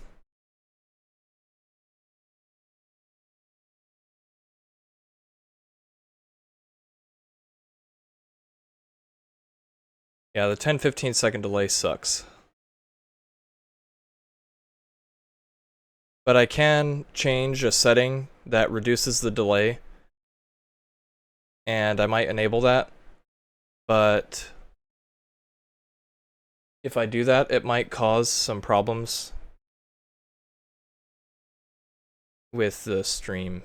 Yeah, the 10-15 second delay sucks. But I can change a setting that reduces the delay, and I might enable that. But if I do that, it might cause some problems with the stream.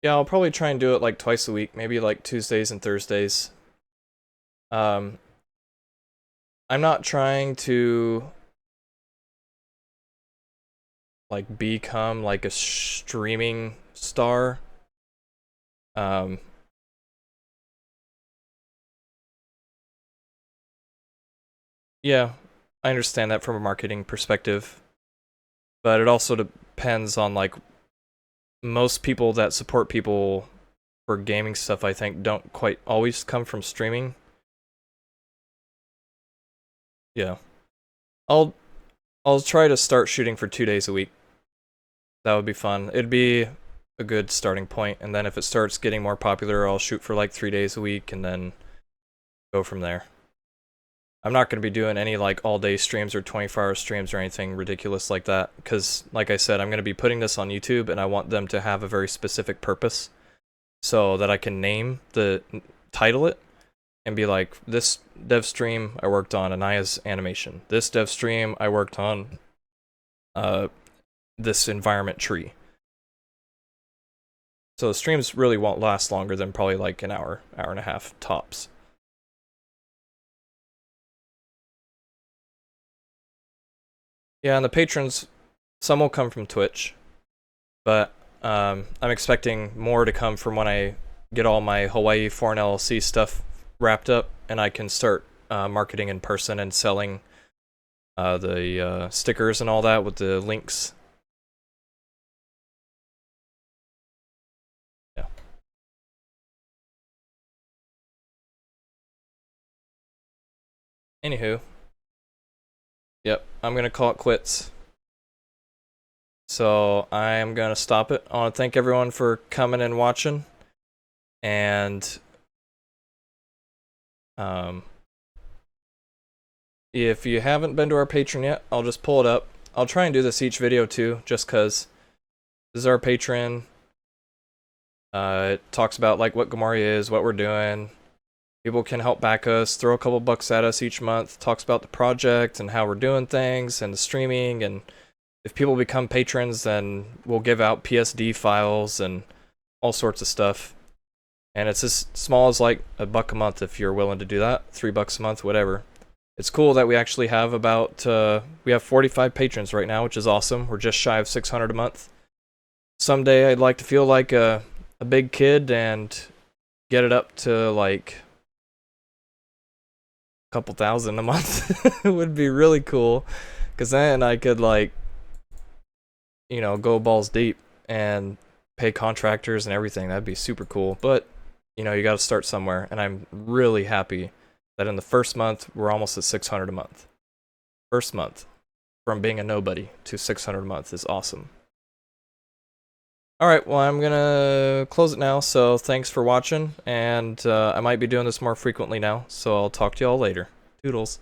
Yeah, I'll probably try and do it like twice a week, maybe like Tuesdays and Thursdays. I'm not trying to like become like a streaming star. Yeah, I understand that from a marketing perspective, but it also depends on like most people that support people for gaming stuff, I think, don't quite always come from streaming. Yeah. I'll try to start shooting for 2 days a week. That would be fun. It'd be a good starting point, and then if it starts getting more popular, I'll shoot for like 3 days a week and then go from there. I'm not going to be doing any like all-day streams or 24-hour streams or anything ridiculous like that, because like I said, I'm going to be putting this on YouTube, and I want them to have a very specific purpose so that I can title it, and be like, this dev stream I worked on Aniah's animation. This dev stream I worked on this environment tree. So the streams really won't last longer than probably like an hour and a half tops. Yeah, and the patrons, some will come from Twitch, but I'm expecting more to come from when I get all my Hawaii Foreign LLC stuff wrapped up, and I can start marketing in person and selling the stickers and all that with the links. Yeah. Anywho. Yep, I'm gonna call it quits. So I'm gonna stop it. I want to thank everyone for coming and watching, and if you haven't been to our Patreon yet, I'll just pull it up. I'll try and do this each video too, just cause this is our Patreon. It talks about like what Gaimoria is, what we're doing. People can help back us, throw a couple bucks at us each month. Talks about the project and how we're doing things and the streaming, and if people become patrons, then we'll give out PSD files and all sorts of stuff. And it's as small as like $1 a month if you're willing to do that. $3 a month, whatever. It's cool that we actually have we have 45 patrons right now, which is awesome. We're just shy of 600 a month. Someday I'd like to feel like a big kid and get it up to like a couple thousand a month. It would be really cool, because then I could like, you know, go balls deep and pay contractors and everything. That'd be super cool. But you know, you got to start somewhere, and I'm really happy that in the first month we're almost at 600 a month. First month from being a nobody to 600 a month is awesome. Alright, well, I'm gonna close it now, so thanks for watching, and I might be doing this more frequently now, so I'll talk to y'all later. Toodles.